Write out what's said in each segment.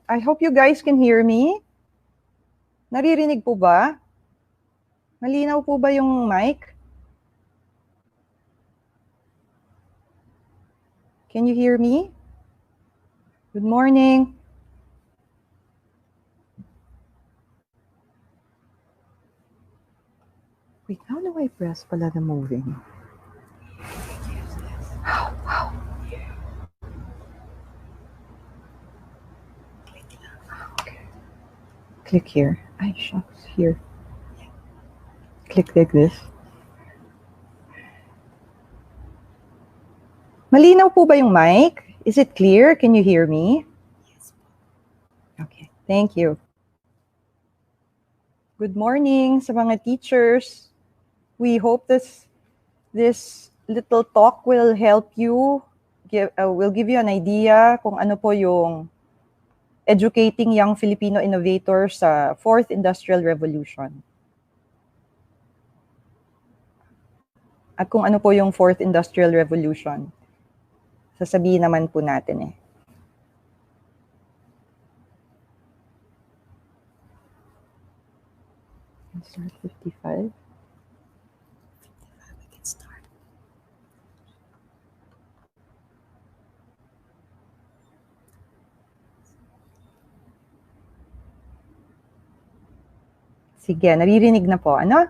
I hope you guys can hear me. Naririnig po ba? Malinaw po ba yung mic? Can you hear me? Good morning. Wait, how do I press pala the moving? How? Okay. Click here. Ay, shucks, here. Click like this. Malinaw po ba yung mic? Is it clear? Can you hear me? Yes. Okay, thank you. Good morning sa mga teachers. We hope this little talk will help you, will give you an idea kung ano po yung educating young Filipino innovators sa Fourth Industrial Revolution. At kung ano po yung Fourth Industrial Revolution, sasabihin naman po natin eh. Start 55. We can start. Sige, naririnig na po. Ano?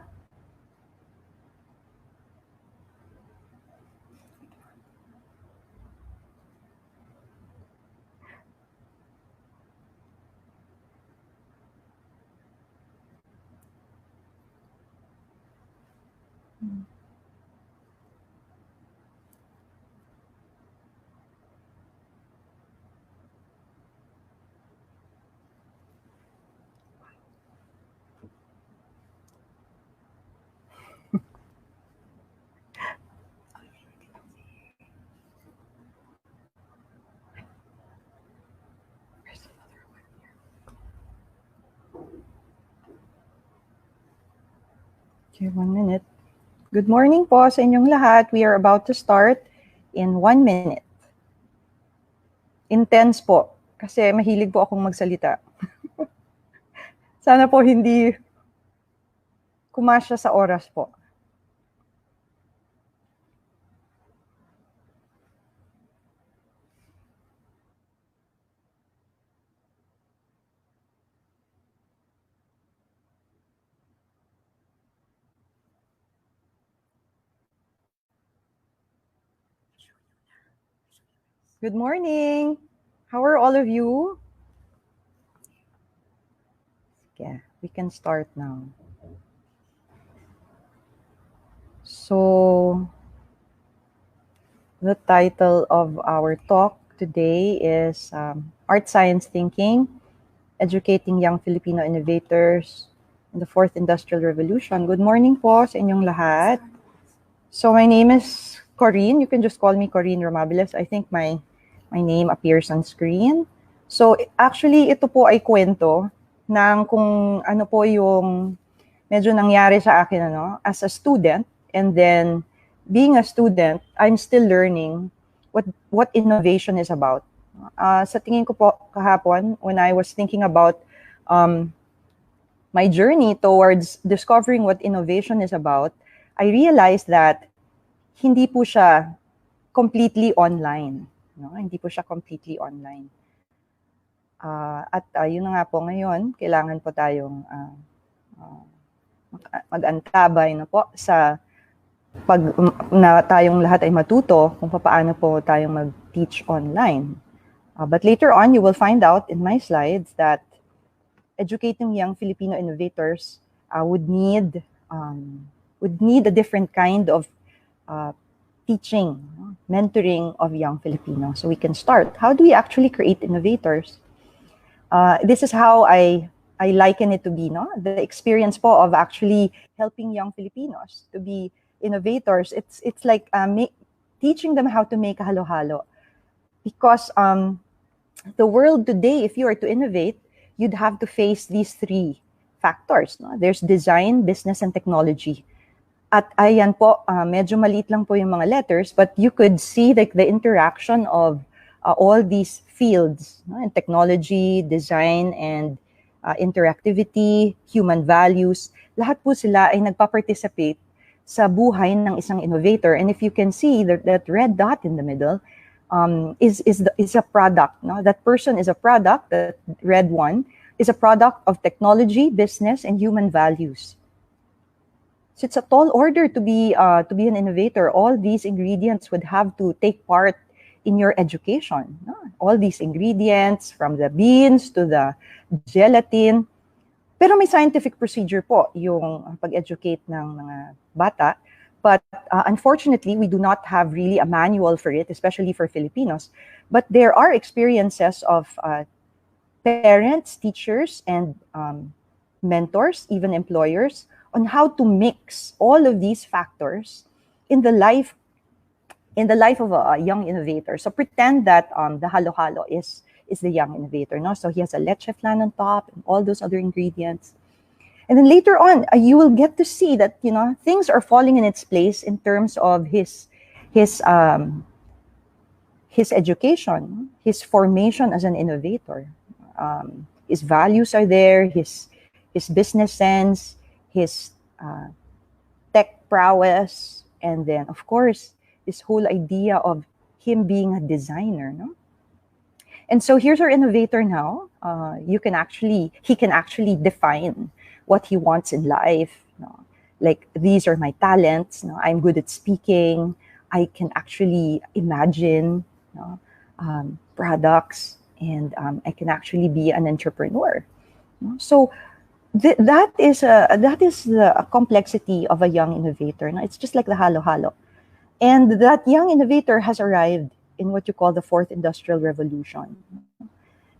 Okay, 1 minute. Good morning po sa inyong lahat. We are about to start in 1 minute. Intense po, kasi mahilig po akong magsalita. Sana po hindi kumasya sa oras po. Good morning. How are all of you? Yeah, we can start now. So, the title of our talk today is Art Science Thinking, Educating Young Filipino Innovators in the Fourth Industrial Revolution. Good morning po sa inyong lahat. So my name is Corinne. You can just call me Corinne Romabiles. I think my name appears on screen. So actually, ito po ay kwento ng kung ano po yung medyo nangyari sa akin as a student. And then, being a student, I'm still learning what innovation is about. Sa tingin ko po kahapon, when I was thinking about my journey towards discovering what innovation is about, I realized that hindi po siya completely online. Hindi po siya completely online. At yun na nga po ngayon, kailangan po tayong mag-antabay na po sa pag na tayong lahat ay matuto kung paano po tayong mag-teach online. But later on, you will find out in my slides that educating young Filipino innovators would need a different kind of teaching, mentoring of young Filipinos. So we can start. How do we actually create innovators? This is how I liken it to be, the experience po of actually helping young Filipinos to be innovators. It's like teaching them how to make a halo-halo. Because the world today, if you are to innovate, you'd have to face these three factors. There's design, business, and technology. At ayan po, medyo maliit lang po yung mga letters, but you could see like the interaction of all these fields, no, in technology, design, and interactivity, human values, lahat po sila ay nagpa-participate sa buhay ng isang innovator. And if you can see that red dot in the middle is a product. No? That person is a product, that red one, is a product of technology, business, and human values. So it's a tall order to be an innovator. All these ingredients would have to take part in your education. No? All these ingredients, from the beans to the gelatin. Pero may scientific procedure po yung pag-educate ng mga bata. But unfortunately, we do not have really a manual for it, especially for Filipinos. But there are experiences of parents, teachers, and mentors, even employers, on how to mix all of these factors in the life of a young innovator. So pretend that the halo-halo is the young innovator. No? So he has a leche flan on top and all those other ingredients. And then later on, you will get to see that, you know, things are falling in its place in terms of his education, his formation as an innovator. His values are there, his business sense, his tech prowess, and then, of course, this whole idea of him being a designer. No? And so here's our innovator now. He can actually define what he wants in life. No? Like, these are my talents. No? I'm good at speaking. I can actually imagine products, and I can actually be an entrepreneur. No? So that is the complexity of a young innovator. No? It's just like the halo-halo. And that young innovator has arrived in what you call the fourth industrial revolution.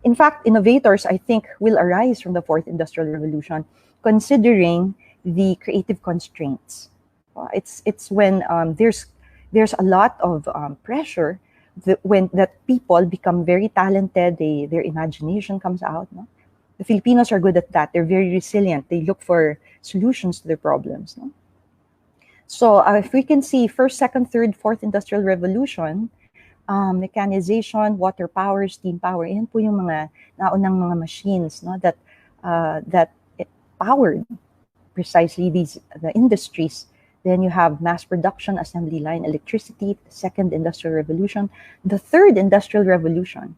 In fact, innovators, I think, will arise from the fourth industrial revolution, considering the creative constraints. It's when there's a lot of pressure that people become very talented, their imagination comes out. No? The Filipinos are good at that. They're very resilient. They look for solutions to their problems. No? So if we can see first, second, third, fourth industrial revolution, mechanization, water power, steam power, yan po yung mga naunang mga machines, no, that powered precisely the industries. Then you have mass production, assembly line, electricity, the second industrial revolution, the third industrial revolution.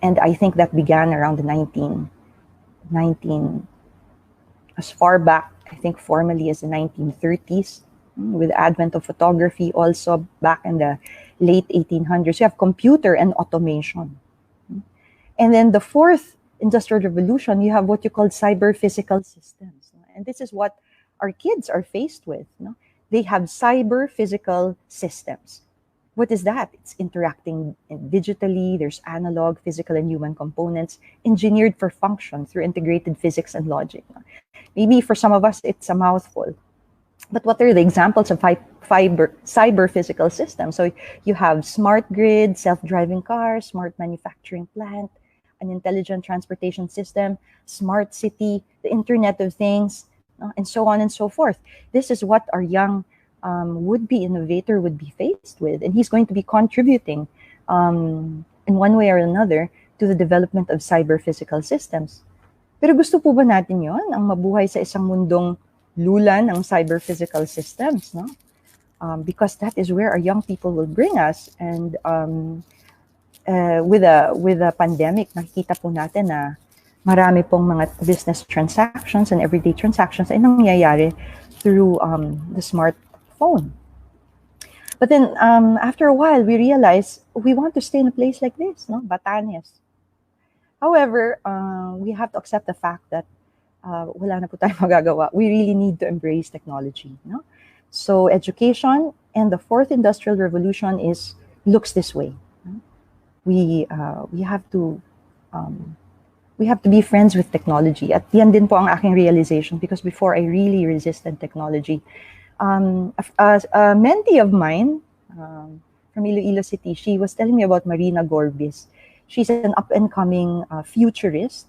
And I think that began around the 19, as far back, I think formally, as the 1930s, with the advent of photography, also back in the late 1800s. You have computer and automation. And then the fourth industrial revolution, you have what you call cyber-physical systems. And this is what our kids are faced with. No? They have cyber-physical systems. What is that? It's interacting digitally. There's analog, physical, and human components engineered for function through integrated physics and logic. Maybe for some of us, it's a mouthful. But what are the examples of cyber-physical systems? So you have smart grid, self-driving cars, smart manufacturing plant, an intelligent transportation system, smart city, the Internet of Things, and so on and so forth. This is what our young would-be innovator would be faced with. And he's going to be contributing in one way or another to the development of cyber-physical systems. Pero gusto po ba natin yon, ang mabuhay sa isang mundong lula ng cyber-physical systems, no? Because that is where our young people will bring us. And with a pandemic, nakikita po natin na marami pong mga business transactions and everyday transactions ay nangyayari through the smartphone. But then after a while, we realize we want to stay in a place like this, no? Batanes. However, we have to accept the fact that wala na po tayong magagawa. We really need to embrace technology. No? So education and the fourth industrial revolution looks this way. No? We have to be friends with technology. At yan din po ang aking realization, because before I really resisted technology. A mentee of mine from Iloilo City, she was telling me about Marina Gorbis. She's an up-and-coming futurist.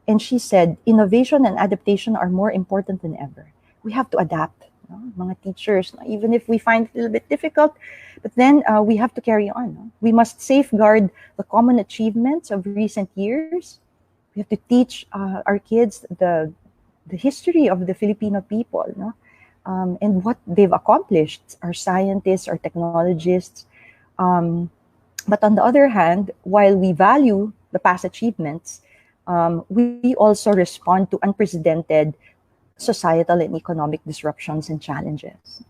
And she said, innovation and adaptation are more important than ever. We have to adapt. no? Mga teachers, no? Even if we find it a little bit difficult, but then we have to carry on. No? We must safeguard the common achievements of recent years. We have to teach our kids the history of the Filipino people, no? And what they've accomplished, our scientists, our technologists. Um, but on the other hand, while we value the past achievements, we also respond to unprecedented societal and economic disruptions and challenges.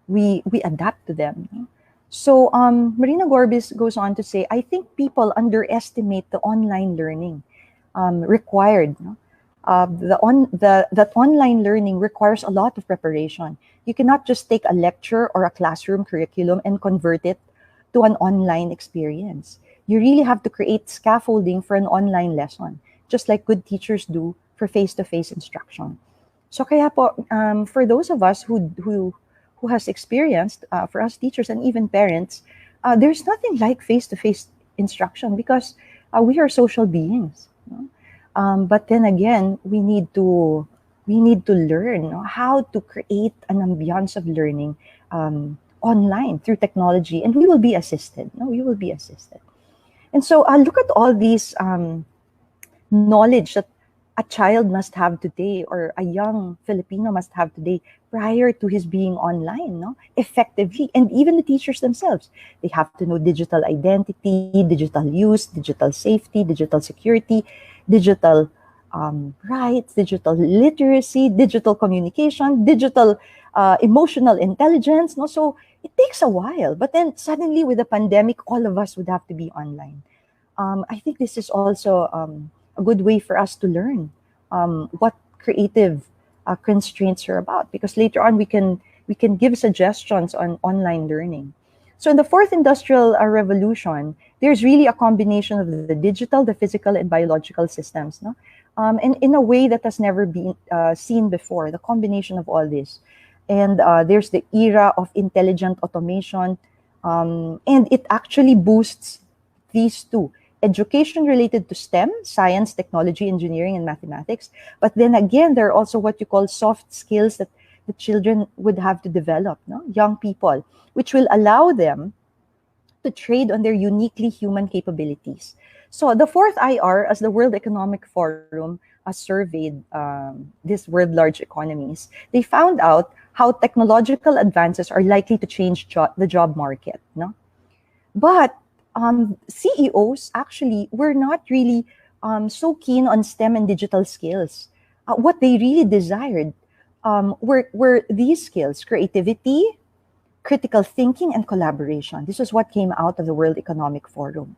We adapt to them. No? So Marina Gorbis goes on to say, I think people underestimate the online learning required. No? That online learning requires a lot of preparation. You cannot just take a lecture or a classroom curriculum and convert it to an online experience. You really have to create scaffolding for an online lesson, just like good teachers do for face-to-face instruction. So kaya po, for those of us who has experienced, for us teachers and even parents, there's nothing like face-to-face instruction because we are social beings. No? But then again, we need to learn, no, how to create an ambiance of learning online through technology, and we will be assisted. No, we will be assisted. And so look at all these knowledge that a child must have today, or a young Filipino must have today, prior to his being online, no, effectively. And even the teachers themselves, they have to know digital identity, digital use, digital safety, digital security, digital rights, digital literacy, digital communication, digital emotional intelligence. No, so it takes a while. But then suddenly, with the pandemic, all of us would have to be online. I think this is also a good way for us to learn what creative constraints are about, because later on we can give suggestions on online learning. So in the fourth industrial revolution, there's really a combination of the digital, the physical, and biological systems, no? And in a way that has never been seen before, the combination of all this. And there's the era of intelligent automation, and it actually boosts these two: education related to STEM, science, technology, engineering, and mathematics. But then again, there are also what you call soft skills that the children would have to develop, no? Young people, which will allow them to trade on their uniquely human capabilities. So the fourth IR, as the World Economic Forum surveyed these world large economies, they found out how technological advances are likely to change the job market, no? But CEOs actually were not really so keen on STEM and digital skills. What they really desired were these skills: creativity, critical thinking, and collaboration. This is what came out of the World Economic Forum.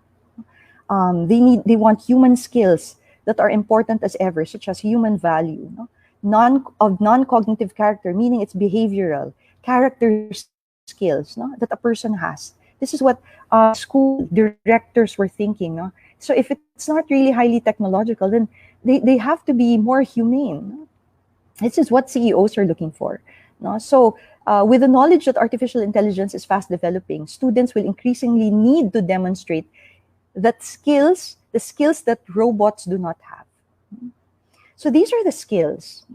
They want human skills that are important as ever, such as human value, no? Non-cognitive character, meaning it's behavioral character skills, no, that a person has. This is what school directors were thinking, no? So if it's not really highly technological, then they have to be more humane, no? This is what CEOs are looking for, no? So with the knowledge that artificial intelligence is fast developing, students will increasingly need to demonstrate the skills that robots do not have. So these are the skills,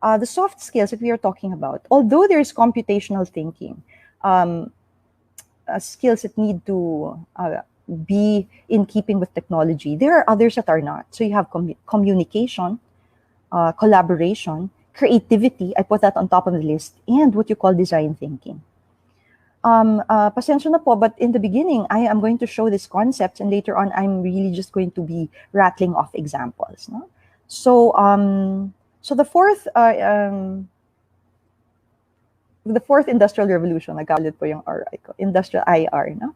the soft skills that we are talking about. Although there is computational thinking, skills that need to be in keeping with technology, there are others that are not. So you have communication, collaboration, creativity, I put that on top of the list, and what you call design thinking. Pasensya na po, but in the beginning, I am going to show these concepts, and later on, I'm really just going to be rattling off examples. No? So the fourth industrial revolution, nagkaulit po yung RI ko, industrial IR, no?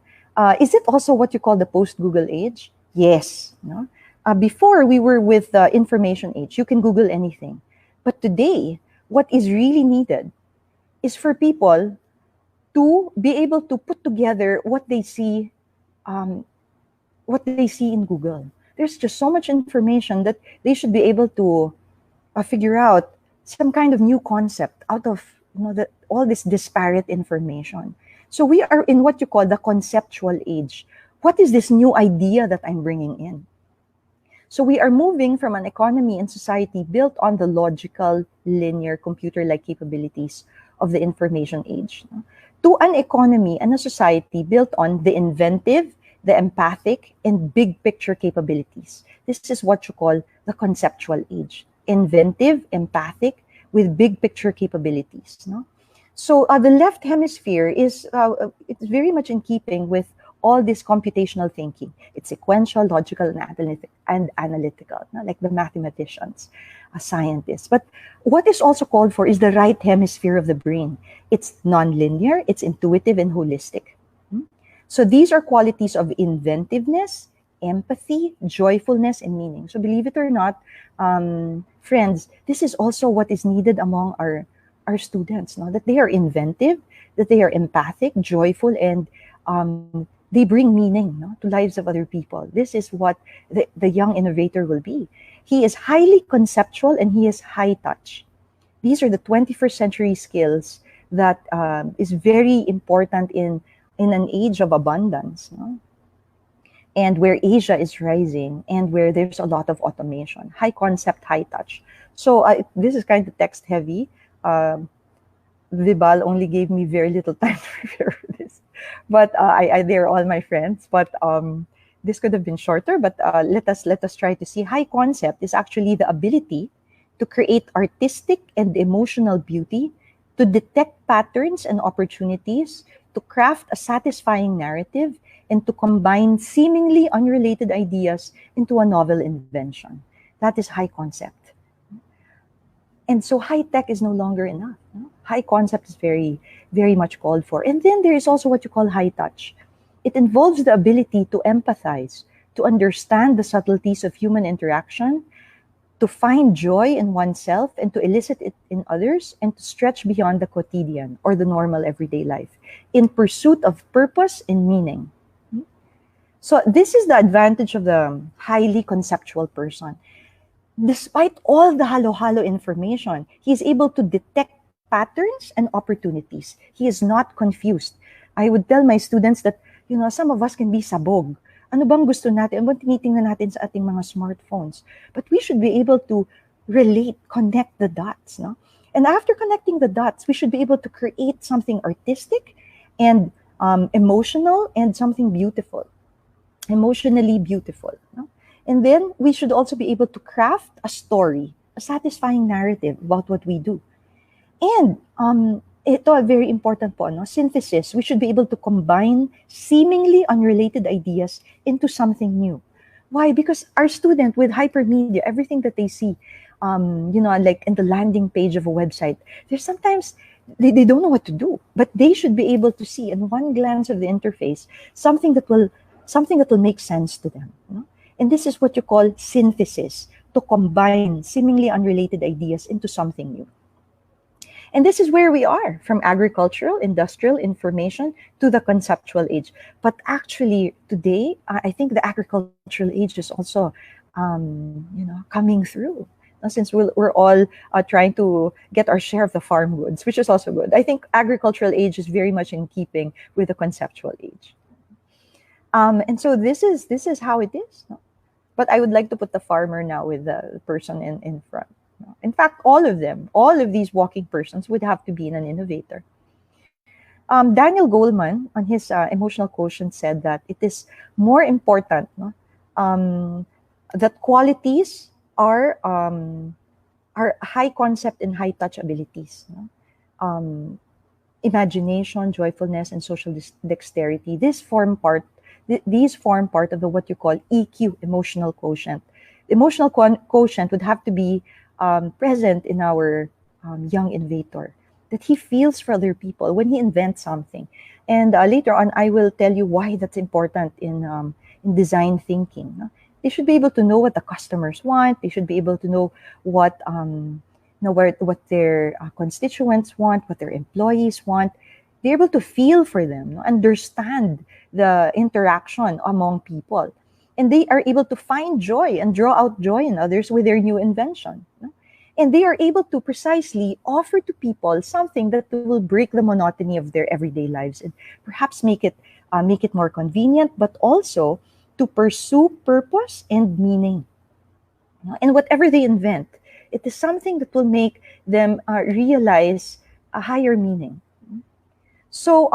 Is it also what you call the post-Google age? Yes. No? Before, we were with the information age. You can Google anything. But today, what is really needed is for people to be able to put together what they see in Google. There's just so much information that they should be able to figure out some kind of new concept out of all this disparate information. So we are in what you call the conceptual age. What is this new idea that I'm bringing in? So we are moving from an economy and society built on the logical, linear, computer-like capabilities of the information age, no? To an economy and a society built on the inventive, the empathic, and big picture capabilities. This is what you call the conceptual age. Inventive, empathic, with big picture capabilities. No? So the left hemisphere is it's very much in keeping with all this computational thinking. It's sequential, logical, and analytical, no? Like the mathematicians, scientists. But what is also called for is the right hemisphere of the brain. It's nonlinear, it's intuitive, and holistic. So these are qualities of inventiveness, empathy, joyfulness, and meaning. So believe it or not, friends, this is also what is needed among our students, no? That they are inventive, that they are empathic, joyful, and they bring meaning, no, to lives of other people. This is what the young innovator will be. He is highly conceptual and he is high touch. These are the 21st century skills that is very important in an age of abundance, no? And where Asia is rising and where there's a lot of automation. High concept, high touch. So this is kind of text heavy. Vibal only gave me very little time to prepare for this. But they're all my friends. But this could have been shorter, but let us try to see. High concept is actually the ability to create artistic and emotional beauty, to detect patterns and opportunities, to craft a satisfying narrative, and to combine seemingly unrelated ideas into a novel invention. That is high concept. And so high tech is no longer enough. No? High concept is very, very much called for. And then there is also what you call high touch. It involves the ability to empathize, to understand the subtleties of human interaction, to find joy in oneself and to elicit it in others, and to stretch beyond the quotidian or the normal everyday life in pursuit of purpose and meaning. So this is the advantage of the highly conceptual person. Despite all the halo-halo information, he is able to detect patterns and opportunities. He is not confused. I would tell my students that, some of us can be sabog. Ano bang gusto natin? Ano bang tinitingnan natin sa ating mga smartphones? But we should be able to relate, connect the dots. No? And after connecting the dots, we should be able to create something artistic and emotional and something beautiful, emotionally beautiful. No? And then we should also be able to craft a story, a satisfying narrative about what we do. And ito, very important po, no? Synthesis. We should be able to combine seemingly unrelated ideas into something new. Why? Because our student with hypermedia, everything that they see, like in the landing page of a website, there's sometimes they don't know what to do, but they should be able to see in one glance of the interface something that will make sense to them. No? And this is what you call synthesis, to combine seemingly unrelated ideas into something new. And this is where we are, from agricultural, industrial, information to the conceptual age. But actually, today, I think the agricultural age is also, coming through. Since we're all trying to get our share of the farm goods, which is also good. I think agricultural age is very much in keeping with the conceptual age. And so this is how it is. No? But I would like to put the farmer now with the person in front. No? In fact, all of these walking persons would have to be in an innovator. Daniel Goleman, on his emotional quotient, said that it is more important, no? That qualities are high concept and high touch abilities. No? Imagination, joyfulness, and social dexterity. These form part of the what you call EQ, emotional quotient. The emotional quotient would have to be present in our young innovator, that he feels for other people when he invents something. And later on, I will tell you why that's important in design thinking. No? They should be able to know what the customers want. They should be able to know what what their constituents want, what their employees want. They're able to feel for them, no? Understand the interaction among people. And they are able to find joy and draw out joy in others with their new invention. No? And they are able to precisely offer to people something that will break the monotony of their everyday lives and perhaps make it more convenient, but also to pursue purpose and meaning. No? And whatever they invent, it is something that will make them realize a higher meaning. So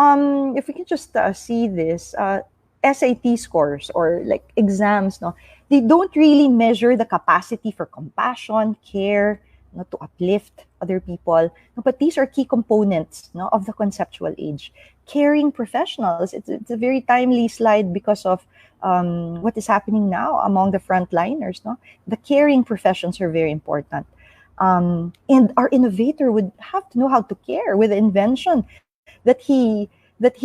if we can just see this, SAT scores or like exams, no, they don't really measure the capacity for compassion, care, no, to uplift other people. No, but these are key components, no, of the conceptual age. Caring professionals, it's a very timely slide because of what is happening now among the frontliners. No, the caring professions are very important. And our innovator would have to know how to care with the invention that he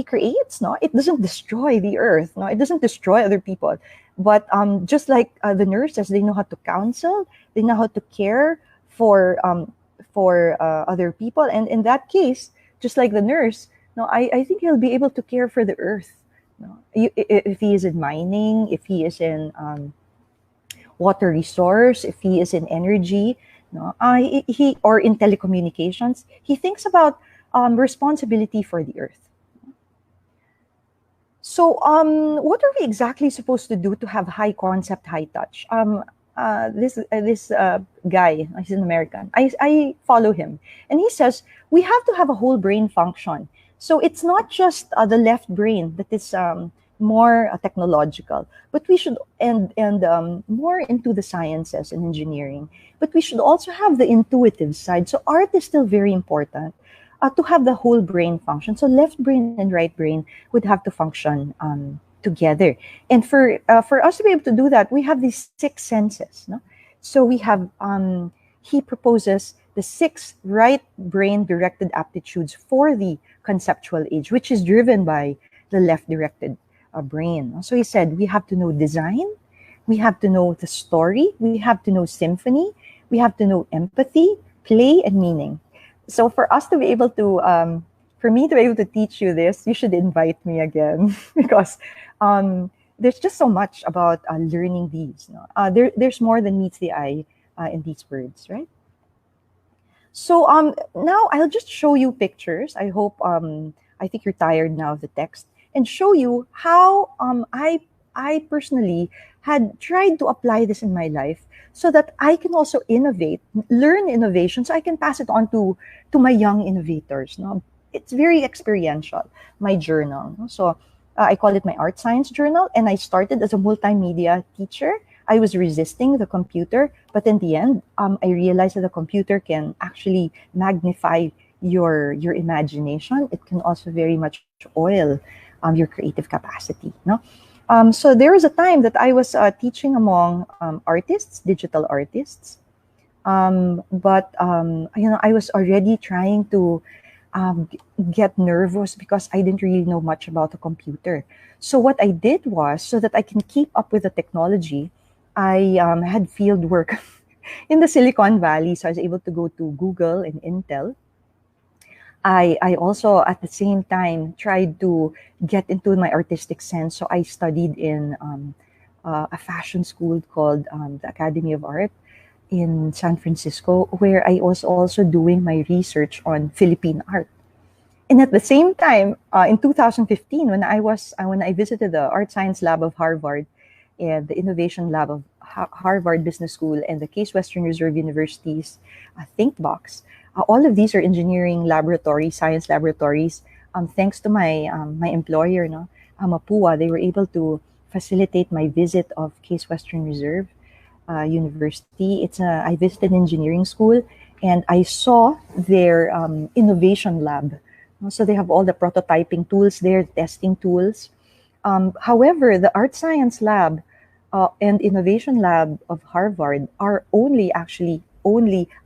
creates. No, it doesn't destroy the earth. No, it doesn't destroy other people. But just like the nurses, they know how to counsel, they know how to care for other people. And in that case, just like the nurse, no, I think he'll be able to care for the earth. No, if he is in mining, if he is in water resource, if he is in energy, no, he or in telecommunications, he thinks about responsibility for the earth. So, what are we exactly supposed to do to have high concept, high touch? This guy, he's an American. I follow him, and he says we have to have a whole brain function. So it's not just the left brain that is more technological, but we should and more into the sciences and engineering. But we should also have the intuitive side. So art is still very important to have the whole brain function. So left brain and right brain would have to function together. And for us to be able to do that, we have these six senses. No? So we have, he proposes the six right brain directed aptitudes for the conceptual age, which is driven by the left directed brain. So he said, we have to know design, we have to know the story, we have to know symphony, we have to know empathy, play, and meaning. So for us to be able to, for me to be able to teach you this, you should invite me again because there's just so much about learning these. No? There's more than meets the eye in these words, right? So now I'll just show you pictures. I hope, I think you're tired now of the text, and show you how I personally had tried to apply this in my life so that I can also innovate, learn innovation, so I can pass it on to my young innovators. No? It's very experiential, my journal. No? So I call it my art science journal, and I started as a multimedia teacher. I was resisting the computer, but in the end, I realized that the computer can actually magnify your imagination. It can also very much oil your creative capacity. No? So there was a time that I was teaching among artists, digital artists, but I was already trying to get nervous because I didn't really know much about the computer. So what I did was, so that I can keep up with the technology, I had field work in the Silicon Valley. So I was able to go to Google and Intel. I also, at the same time, tried to get into my artistic sense. So I studied in a fashion school called the Academy of Art in San Francisco, where I was also doing my research on Philippine art. And at the same time, in 2015, when I visited the Art Science Lab of Harvard and the Innovation Lab of Harvard Business School and the Case Western Reserve University's Think Box, all of these are engineering laboratories, science laboratories. Thanks to my employer, no, Mapua, they were able to facilitate my visit of Case Western Reserve University. I visited engineering school, and I saw their innovation lab. So they have all the prototyping tools there, testing tools. However, the art science lab and innovation lab of Harvard are only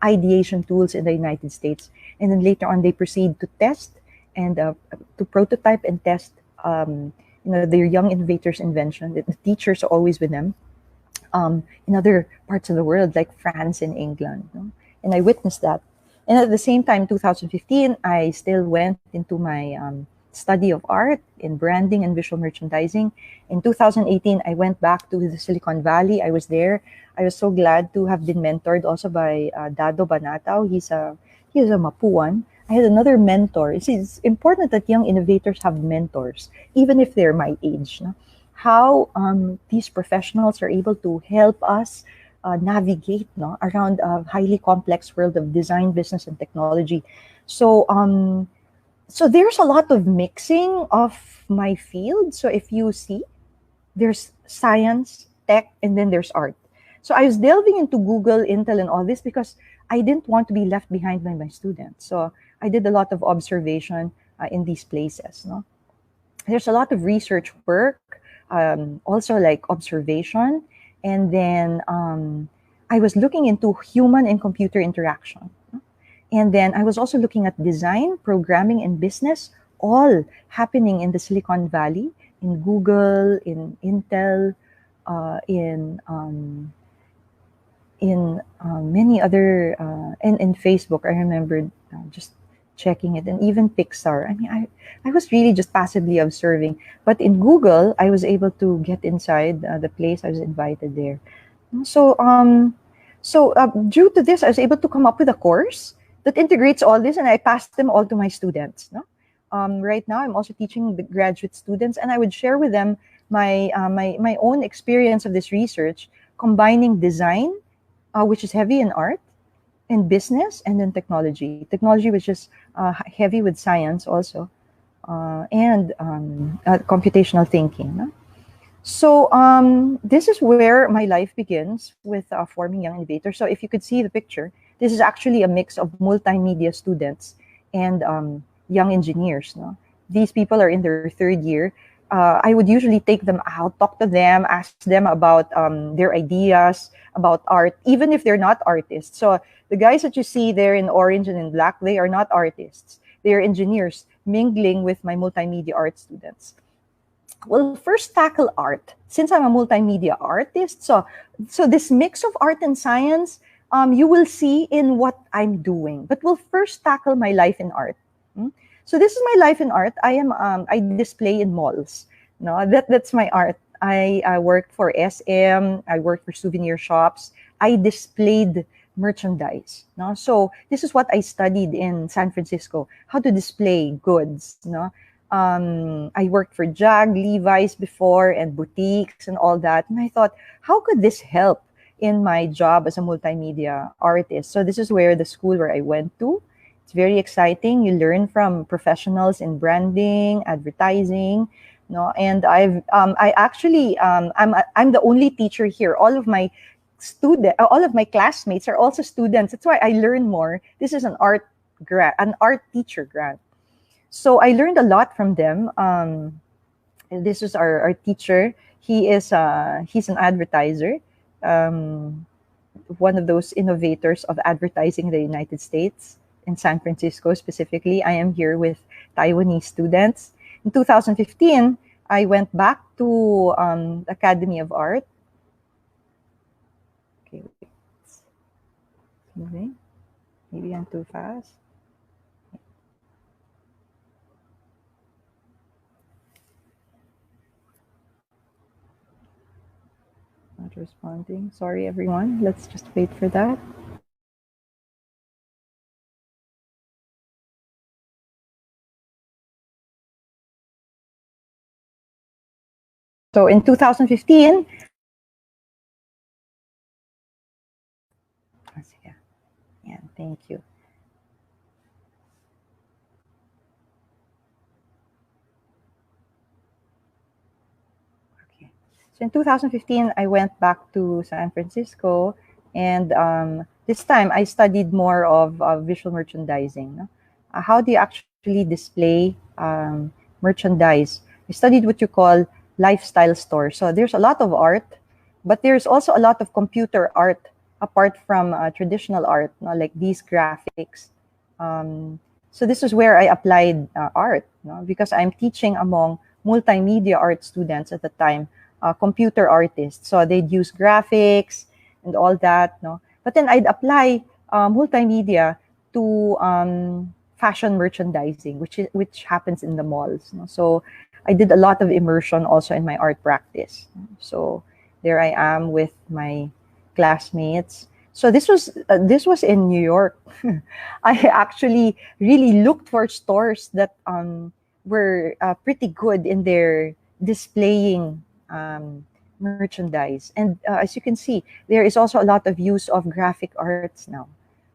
ideation tools in the United States. And then later on, they proceed to test and to prototype and test their young innovators' invention. The teachers are always with them in other parts of the world, like France and England. No? And I witnessed that. And at the same time, 2015, I still went into my study of art in branding and visual merchandising. In 2018, I went back to the Silicon Valley. I was there. I was so glad to have been mentored also by Dado Banatao. He's a Mapuan. I had another mentor. It's important that young innovators have mentors, even if they're my age. No? How these professionals are able to help us navigate, no, around a highly complex world of design, business, and technology. So so there's a lot of mixing of my field. So if you see, there's science, tech, and then there's art. So I was delving into Google, Intel, and all this because I didn't want to be left behind by my students. So I did a lot of observation in these places. No? There's a lot of research work, also like observation, and then I was looking into human and computer interaction. And then I was also looking at design, programming, and business, all happening in the Silicon Valley, in Google, in Intel, in many other, and in Facebook. I remembered just checking it, and even Pixar. I mean, I was really just passively observing. But in Google, I was able to get inside the place. I was invited there. So, due to this, I was able to come up with a course that integrates all this, and I passed them all to my students. No? Right now, I'm also teaching the graduate students, and I would share with them my own experience of this research, combining design, which is heavy in art, and business, and then technology. Technology, which is heavy with science also, and computational thinking. No? So this is where my life begins with forming Young Innovators. So if you could see the picture, this is actually a mix of multimedia students and young engineers. No? These people are in their third year. I would usually take them out, talk to them, ask them about their ideas, about art, even if they're not artists. So the guys that you see there in orange and in black, they are not artists. They are engineers mingling with my multimedia art students. We'll first tackle art, since I'm a multimedia artist. So this mix of art and science, you will see in what I'm doing. But we'll first tackle my life in art. So this is my life in art. I display in malls. No, that's my art. I worked for SM. I worked for souvenir shops. I displayed merchandise. No, so this is what I studied in San Francisco: how to display goods. No. I worked for Jag, Levi's before, and boutiques and all that. And I thought, how could this help in my job as a multimedia artist? So this is where the school where I went to. It's very exciting. You learn from professionals in branding, advertising, no. And I'm the only teacher here. All of my classmates are also students. That's why I learn more. This is an art teacher grant. So I learned a lot from them. And this is our teacher. He's an advertiser, one of those innovators of advertising in the United States, in San Francisco specifically. I am here with Taiwanese students. In 2015, I went back to Academy of Art. Okay, wait. Moving. Maybe I'm too fast. Not responding. Sorry, everyone. Let's just wait for that. So in 2015, yeah, thank you. Okay. So in 2015, I went back to San Francisco, and this time I studied more of visual merchandising. No? How do you actually display merchandise? I studied what you call lifestyle stores. So there's a lot of art, but there's also a lot of computer art apart from traditional art, no? Like these graphics. So this is where I applied art, no? Because I'm teaching among multimedia art students at the time, computer artists. So they'd use graphics and all that, no? But then I'd apply multimedia to fashion merchandising, which happens in the malls. No? So I did a lot of immersion also in my art practice. So there I am with my classmates. So this was in New York. I actually really looked for stores that were pretty good in their displaying merchandise. And as you can see, there is also a lot of use of graphic arts now.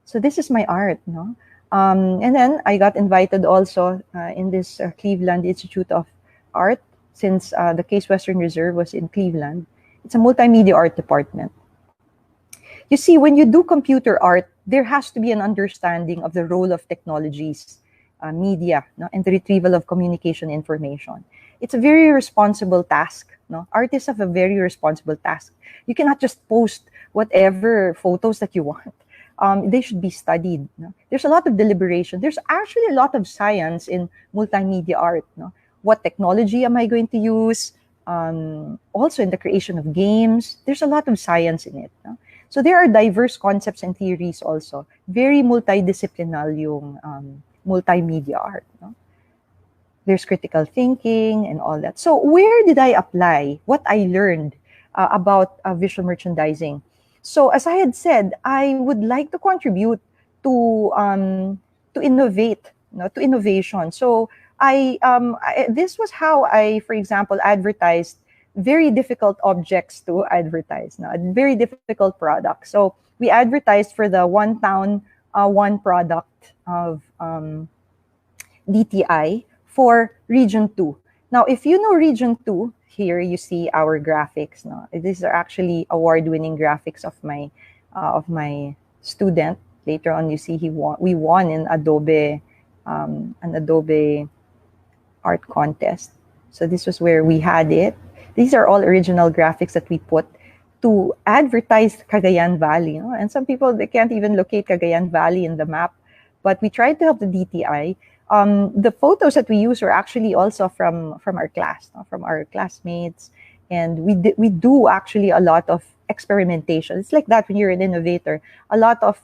So this is my art, no? And then I got invited also in this Cleveland Institute of Art, since the Case Western Reserve was in Cleveland. It's a multimedia art department. You see, when you do computer art, there has to be an understanding of the role of technologies, media, no, and the retrieval of communication information. It's a very responsible task. No? Artists have a very responsible task. You cannot just post whatever photos that you want. They should be studied. No? There's a lot of deliberation. There's actually a lot of science in multimedia art. No? What technology am I going to use? Also in the creation of games, there's a lot of science in it. No? So there are diverse concepts and theories also. Very multidisciplinary yung multimedia art. No? There's critical thinking and all that. So where did I apply what I learned about visual merchandising? So as I had said, I would like to contribute to innovate, to innovation. So this was how I, for example, advertised very difficult objects to advertise, a very difficult product. So we advertised for the one town, one product of DTI for Region 2. Now, if you know Region 2, here you see our graphics. No? These are actually award-winning graphics of my student. Later on, you see we won in Adobe, an Adobe art contest. So this was where we had it. These are all original graphics that we put to advertise Cagayan Valley. You know? And some people, they can't even locate Cagayan Valley in the map. But we tried to help the DTI. The photos that we use were actually also from our class, from our classmates. And we do actually a lot of experimentation. It's like that when you're an innovator. A lot of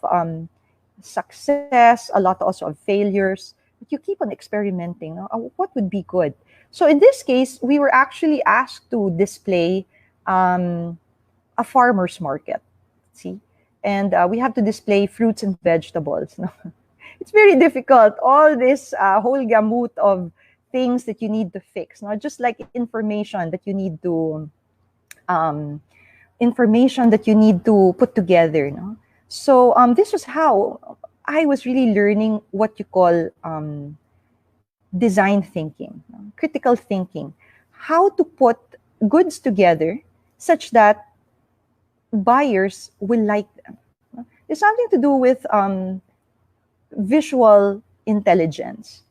success, a lot also of failures. But you keep on experimenting. What would be good? So in this case, we were actually asked to display a farmer's market. See? And we have to display fruits and vegetables. No? It's very difficult. All this whole gamut of things that you need to fix, not just like information that you need to put together. No? So this was how I was really learning what you call design thinking, critical thinking, how to put goods together such that buyers will like them. There's something to do with visual intelligence,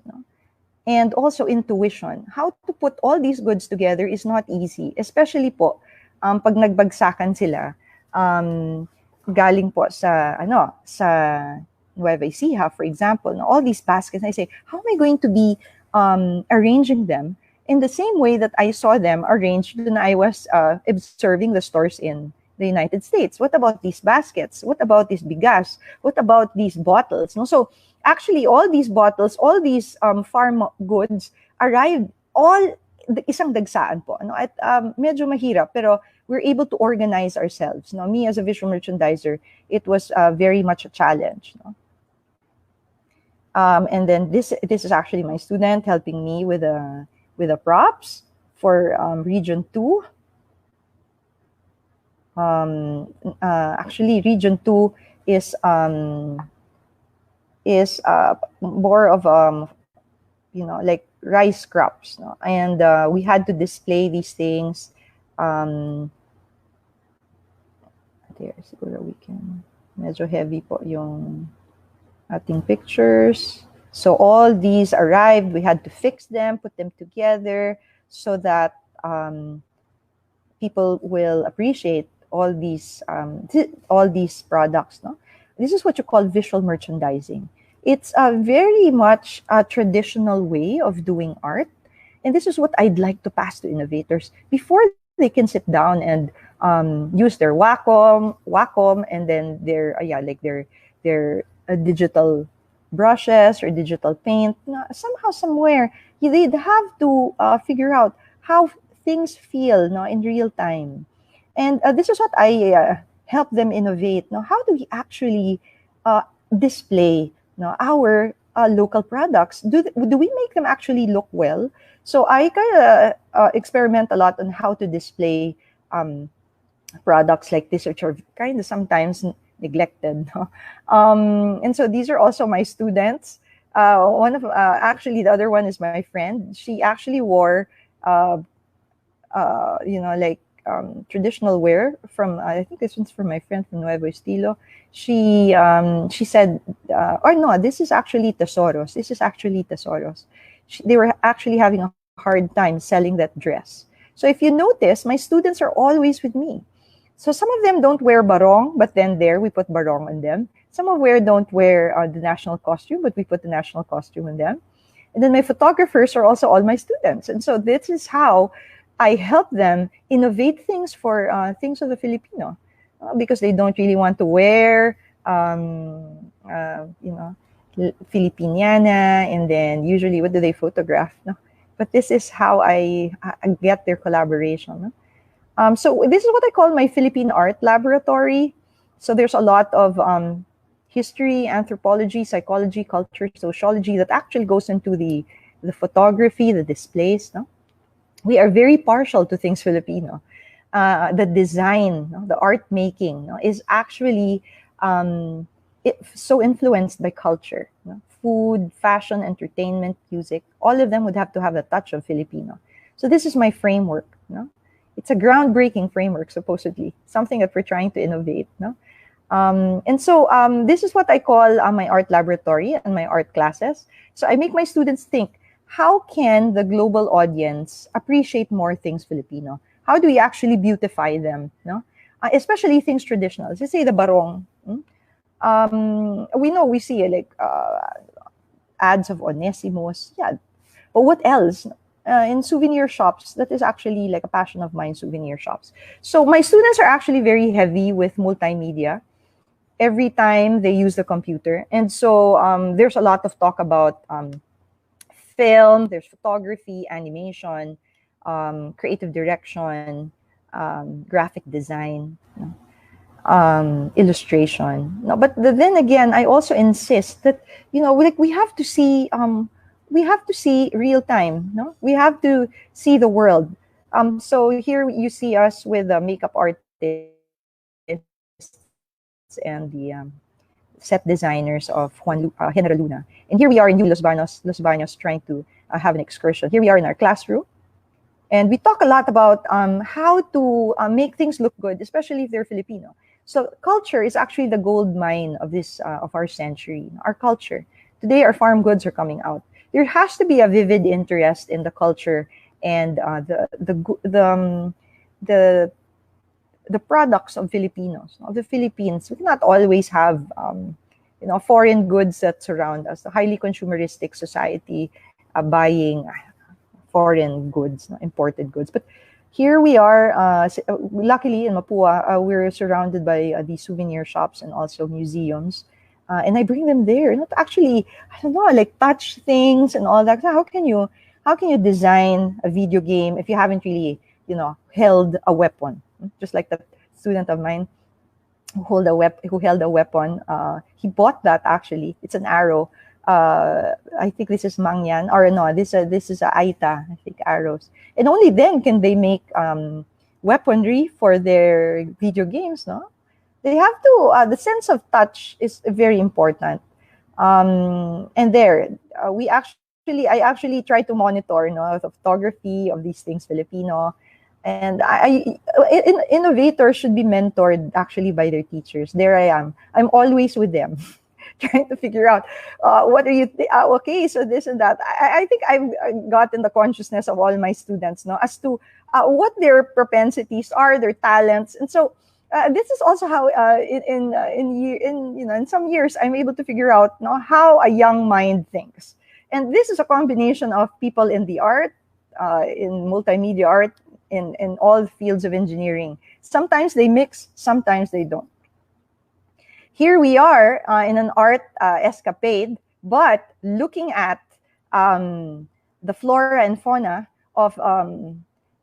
and also intuition. How to put all these goods together is not easy, especially po pag nagbagsakan sila galing po sa Nueva Ecija, for example. All these baskets, I say, how am I going to be arranging them in the same way that I saw them arranged when I was observing the stores in the United States? What about these baskets? What about this bigas? What about these bottles? No? So actually, all these bottles, all these farm goods arrived all isang dagsaan po. No? At medyo mahirap, pero we're able to organize ourselves. No? Me as a visual merchandiser, it was very much a challenge. No? And then this is actually my student helping me with the props for Region 2. Actually, Region 2 is more of like rice crops, no? And we had to display these things. There, siguro we can. Medyo heavy po yung ating pictures. So all these arrived. We had to fix them, put them together, so that people will appreciate all these products. No? This is what you call visual merchandising. It's a very much a traditional way of doing art, and this is what I'd like to pass to innovators before they can sit down and use their Wacom, and then their digital brushes or digital paint. Somehow, somewhere, they'd have to figure out how things feel, in real time. And this is what I help them innovate. Now, how do we actually display our local products? Do we make them actually look well? So I kind of experiment a lot on how to display products like this, which are kind of sometimes neglected. No? And so these are also my students. One of actually the other one is my friend. She actually wore, like traditional wear from. I think this one's from my friend from Nuevo Estilo. She said, "Oh no, this is actually tesoros. This is actually tesoros." They were actually having a hard time selling that dress. So if you notice, my students are always with me. So some of them don't wear barong, but then there we put barong on them. Some of them don't wear the national costume, but we put the national costume on them. And then my photographers are also all my students. And so this is how I help them innovate things for things of the Filipino, because they don't really want to wear, Filipiniana, and then usually what do they photograph? No? But this is how I get their collaboration. No? So this is what I call my Philippine Art Laboratory. So there's a lot of history, anthropology, psychology, culture, sociology that actually goes into the photography, the displays. No? We are very partial to things Filipino. The design, no? The art making, no? Is actually so influenced by culture. No? Food, fashion, entertainment, music, all of them would have to have a touch of Filipino. So this is my framework. No? It's a groundbreaking framework, supposedly, something that we're trying to innovate. No? And so this is what I call my art laboratory and my art classes. So I make my students think, how can the global audience appreciate more things Filipino? How do we actually beautify them? No? Especially things traditional. Let's say the barong. We see like ads of Onesimos. Yeah. But what else? In souvenir shops, that is actually like a passion of mine, souvenir shops. So my students are actually very heavy with multimedia every time they use the computer. And so there's a lot of talk about film, there's photography, animation, creative direction, graphic design, illustration. No, but then again, I also insist that, like we have to see real time. No, we have to see the world. So here you see us with the makeup artists and the set designers of General Luna. And here we are in UP Los Baños, trying to have an excursion. Here we are in our classroom. And we talk a lot about how to make things look good, especially if they're Filipino. So culture is actually the gold mine of this of our century. Our culture. Today, our farm goods are coming out. There has to be a vivid interest in the culture and the products of Filipinos, of the Philippines. We cannot always have foreign goods that surround us. A highly consumeristic society, buying foreign goods, imported goods. But here we are, luckily in Mapua, we're surrounded by these souvenir shops and also museums. And I bring them there, not actually, I don't know, like touch things and all that. So how can you design a video game if you haven't really, held a weapon? Just like that student of mine who held a weapon. He bought that actually. It's an arrow. I think this is Mangyan, or no, this is a Aita, I think, arrows. And only then can they make weaponry for their video games, no? They have to, the sense of touch is very important. And there, I actually try to monitor, the photography of these things Filipino. And innovators should be mentored actually by their teachers. There I am. I'm always with them. Trying to figure out what are you okay, so this and that. I think I've gotten the consciousness of all my students, as to what their propensities are, their talents. And so this is also how in some years I'm able to figure out how a young mind thinks. And this is a combination of people in the art, in multimedia art, in all fields of engineering. Sometimes they mix, sometimes they don't. Here we are in an art escapade, but looking at the flora and fauna of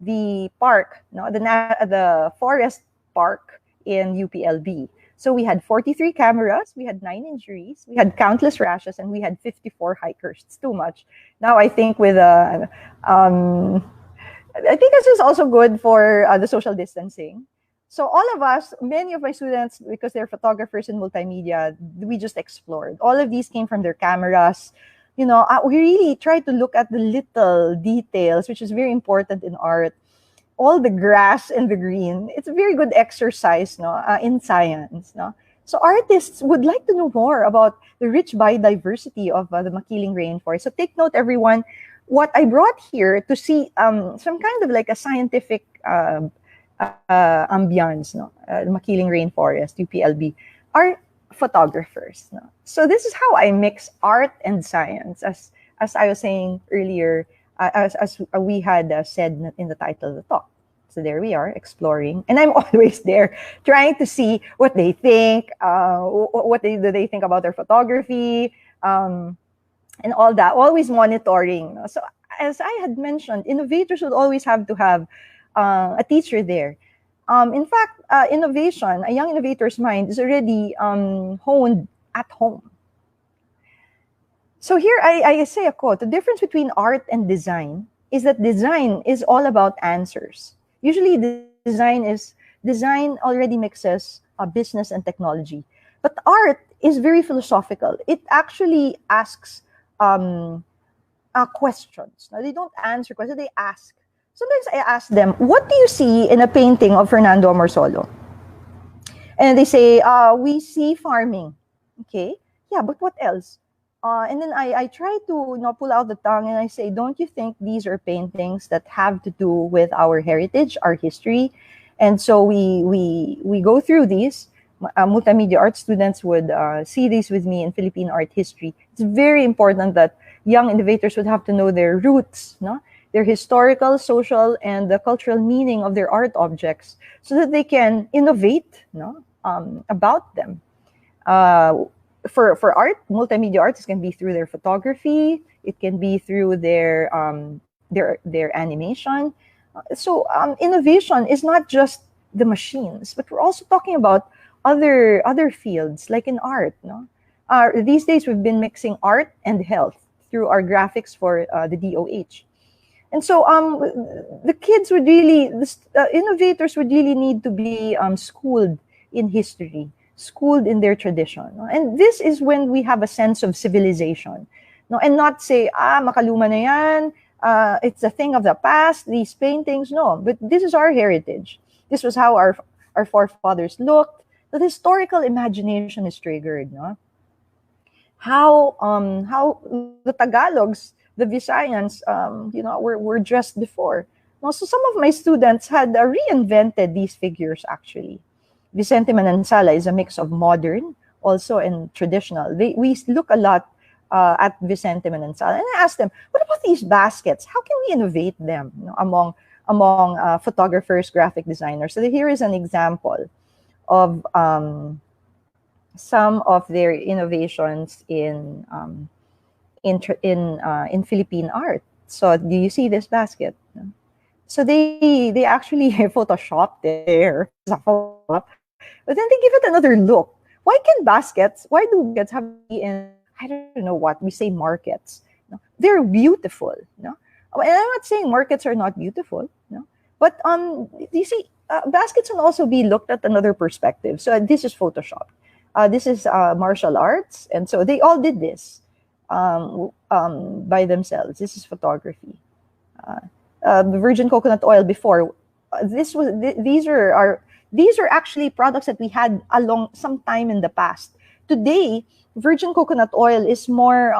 the park, the forest park in UPLB. So we had 43 cameras, we had 9 injuries, we had countless rashes, and we had 54 hikers. It's too much. Now I think with I think this is also good for the social distancing. So all of us, many of my students, because they're photographers in multimedia, we just explored. All of these came from their cameras. We really try to look at the little details, which is very important in art. All the grass and the green. It's a very good exercise, no, in science, no. So artists would like to know more about the rich biodiversity of the Makiling rainforest. So take note, everyone. What I brought here to see some kind of like a scientific ambiance, no, the Makiling rainforest, UPLB, are photographers. No? So this is how I mix art and science, as I was saying earlier, as we had said in the title of the talk. So there we are, exploring, and I'm always there, trying to see what they think, what do they think about their photography, and all that. Always monitoring. So as I had mentioned, innovators would always have to have a teacher there. In fact, innovation, a young innovator's mind is already honed at home. So here I say a quote: the difference between art and design is that design is all about answers. Usually design already mixes business and technology. But art is very philosophical. It actually asks questions. Now, they don't answer questions, they ask. Sometimes I ask them, what do you see in a painting of Fernando Amorsolo? And they say, we see farming. Okay, yeah, but what else? And then I try to pull out the tongue and I say, don't you think these are paintings that have to do with our heritage, our history? And so we go through these. Multimedia art students would see these with me in Philippine art history. It's very important that young innovators would have to know their roots, no? Their historical, social, and the cultural meaning of their art objects, so that they can innovate, no, about them. For art, multimedia artists can be through their photography. It can be through their animation. So innovation is not just the machines, but we're also talking about other fields, like in art. No, these days we've been mixing art and health through our graphics for the DOH. And so the kids would really, the innovators would really need to be schooled in history, schooled in their tradition. No? And this is when we have a sense of civilization. No? And not say, makaluma na yan, it's a thing of the past, these paintings. No, but this is our heritage. This was how our forefathers looked. The historical imagination is triggered. No? How the Tagalogs, the Visayans, were dressed before. No, so some of my students had reinvented these figures actually. Vicente Manansala is a mix of modern also and traditional. We look a lot at Vicente Manansala, and I asked them, what about these baskets? How can we innovate them among photographers, graphic designers? So here is an example of some of their innovations in Philippine art. So do you see this basket? So they actually photoshopped it there, but then they give it another look. Why do baskets have to be in, I don't know what we say, markets? No? They're beautiful. No? And I'm not saying markets are not beautiful. No? But you see, baskets can also be looked at another perspective. So this is Photoshop. This is martial arts, and so they all did this by themselves. This is photography. The virgin coconut oil before. These are actually products that we had along some time in the past. Today, virgin coconut oil is more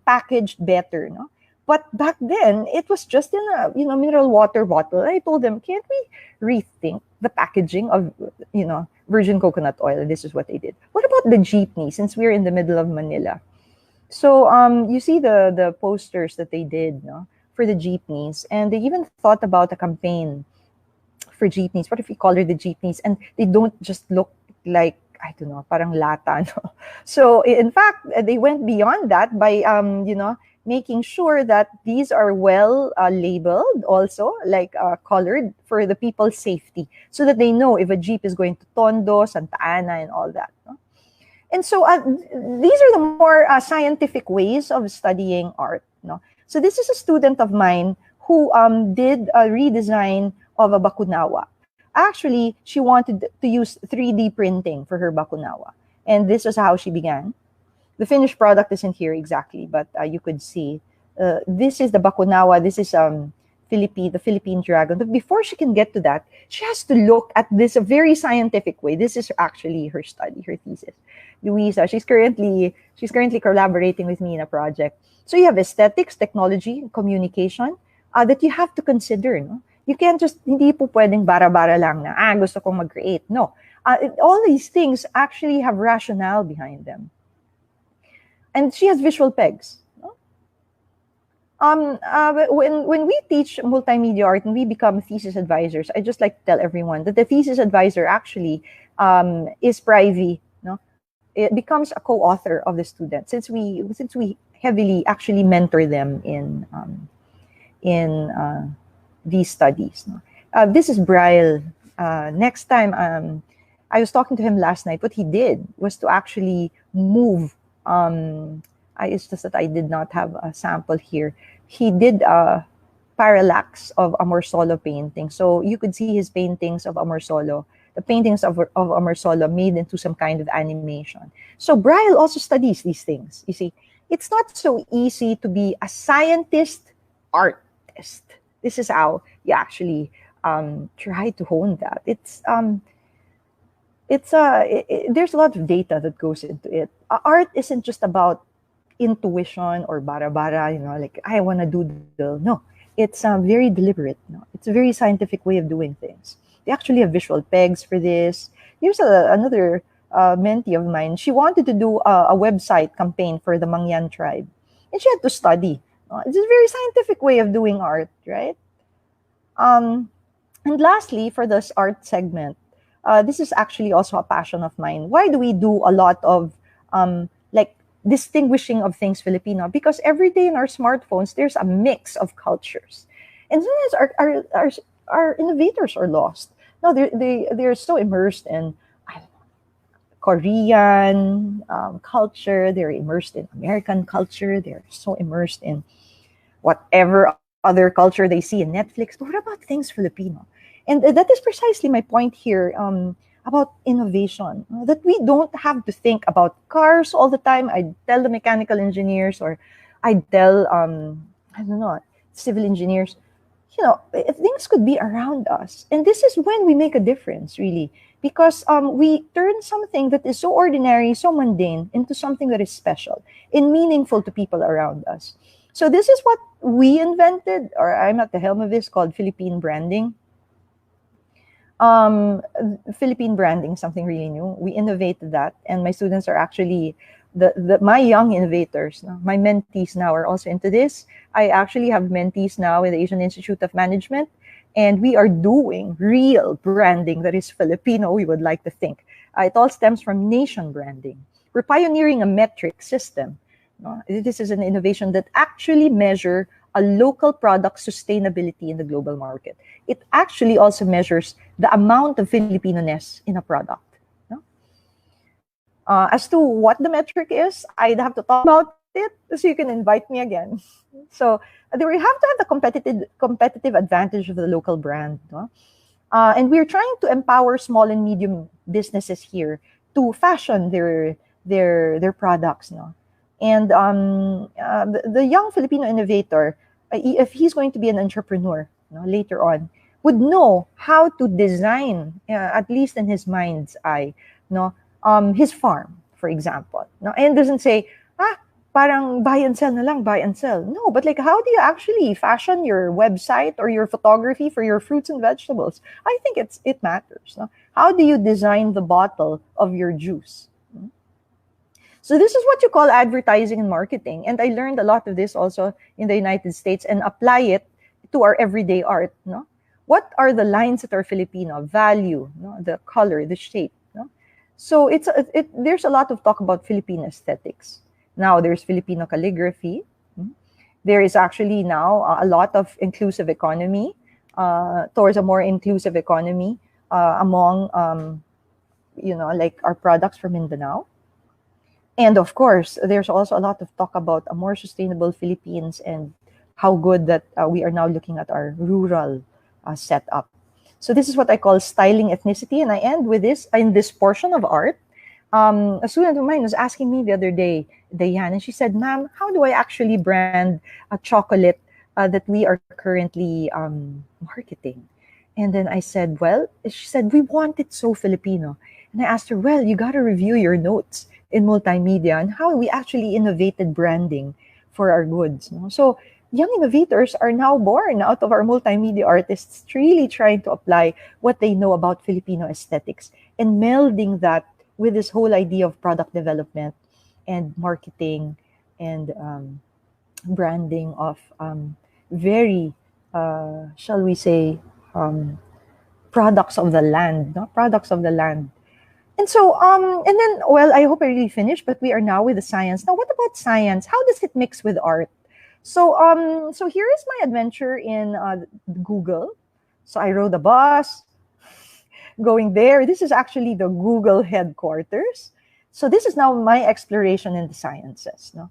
packaged better, no? But back then, it was just in a mineral water bottle. I told them, can't we rethink the packaging of virgin coconut oil? And this is what they did. What about the jeepney? Since we're in the middle of Manila, so you see the posters that they did, no, for the jeepneys, and they even thought about a campaign for jeepneys. What if we color the jeepneys and they don't just look like, I don't know, parang lata, no? So in fact, they went beyond that by making sure that these are well labeled, also like colored for the people's safety, so that they know if a jeep is going to Tondo, Santa Ana, and all that. No? And so these are the more scientific ways of studying art. No? So this is a student of mine who did a redesign of a bakunawa. Actually, she wanted to use 3D printing for her bakunawa. And this is how she began. The finished product isn't here exactly, but you could see. This is the bakunawa. This is the Philippine dragon. But before she can get to that, she has to look at this a very scientific way. This is actually her study, her thesis. Luisa, she's currently collaborating with me in a project. So you have aesthetics, technology, communication that you have to consider. No? You can't just, hindi po pwedeng bara-bara lang na, gusto kong mag-create. No. All these things actually have rationale behind them. And she has visual pegs. No? When we teach multimedia art and we become thesis advisors, I just like to tell everyone that the thesis advisor actually is privy. No? It becomes a co-author of the student since we heavily actually mentor them in these studies. No? This is Braille. Next time, I was talking to him last night. What he did was to actually move. It's just that I did not have a sample here. He did a parallax of Amorsolo painting. So you could see his paintings of Amorsolo, the paintings of Amorsolo made into some kind of animation. So Braille also studies these things. You see, it's not so easy to be a scientist artist. This is how you actually try to hone that. There's a lot of data that goes into it. Art isn't just about intuition or bara-bara, like I want to doodle. No, it's very deliberate. No, it's a very scientific way of doing things. They actually have visual pegs for this. Here's another mentee of mine. She wanted to do a website campaign for the Mangyan tribe, and she had to study. It's a very scientific way of doing art, right? And lastly, for this art segment, this is actually also a passion of mine. Why do we do a lot of like distinguishing of things Filipino? Because every day in our smartphones, there's a mix of cultures, and sometimes our innovators are lost. No, they're so immersed in Korean culture. They're immersed in American culture. They're so immersed in whatever other culture they see in Netflix. But what about things Filipino? And that is precisely my point here about innovation. That we don't have to think about cars all the time. I tell the mechanical engineers, or I tell I don't know, civil engineers, things could be around us, and this is when we make a difference, really, because we turn something that is so ordinary, so mundane, into something that is special and meaningful to people around us. So this is what we invented, or I'm at the helm of this, called Philippine Branding. Philippine Branding, something really new. We innovated that, and my students are actually my young innovators. My mentees now are also into this. I actually have mentees now in the Asian Institute of Management, and we are doing real branding that is Filipino, we would like to think. It all stems from nation branding. We're pioneering a metric system. This is an innovation that actually measure a local product sustainability in the global market. It actually also measures the amount of Filipino-ness in a product. As to what the metric is, I'd have to talk about it so you can invite me again. So we have to have the competitive advantage of the local brand. And we're trying to empower small and medium businesses here to fashion their products. And the young Filipino innovator, if he's going to be an entrepreneur later on, would know how to design, at least in his mind's eye, his farm, for example. And doesn't say, parang buy and sell na lang, buy and sell. No, but like, how do you actually fashion your website or your photography for your fruits and vegetables? I think it matters. How do you design the bottle of your juice? So this is what you call advertising and marketing. And I learned a lot of this also in the United States and apply it to our everyday art. What are the lines that are Filipino? Value, the color, the shape. So there's a lot of talk about Filipino aesthetics. Now there's Filipino calligraphy. There is actually now a lot of inclusive economy, towards a more inclusive economy among, like our products from Mindanao. And of course, there's also a lot of talk about a more sustainable Philippines and how good that we are now looking at our rural setup. So this is what I call styling ethnicity, and I end with this in this portion of art. A student of mine was asking me the other day, Dayan, and she said, "Ma'am, how do I actually brand a chocolate that we are currently marketing?" And then I said, "Well," she said, "we want it so Filipino." And I asked her, "Well, you got to review your notes in multimedia and how we actually innovated branding for our goods." No? So young innovators are now born out of our multimedia artists really trying to apply what they know about Filipino aesthetics and melding that with this whole idea of product development and marketing and branding of very, shall we say, um, products of the land, no? Products of the land. And so, and then, well, I hope I really finished, but we are now with the science. Now, what about science? How does it mix with art? So here is my adventure in Google. So I rode a bus going there. This is actually the Google headquarters. So this is now my exploration in the sciences. No?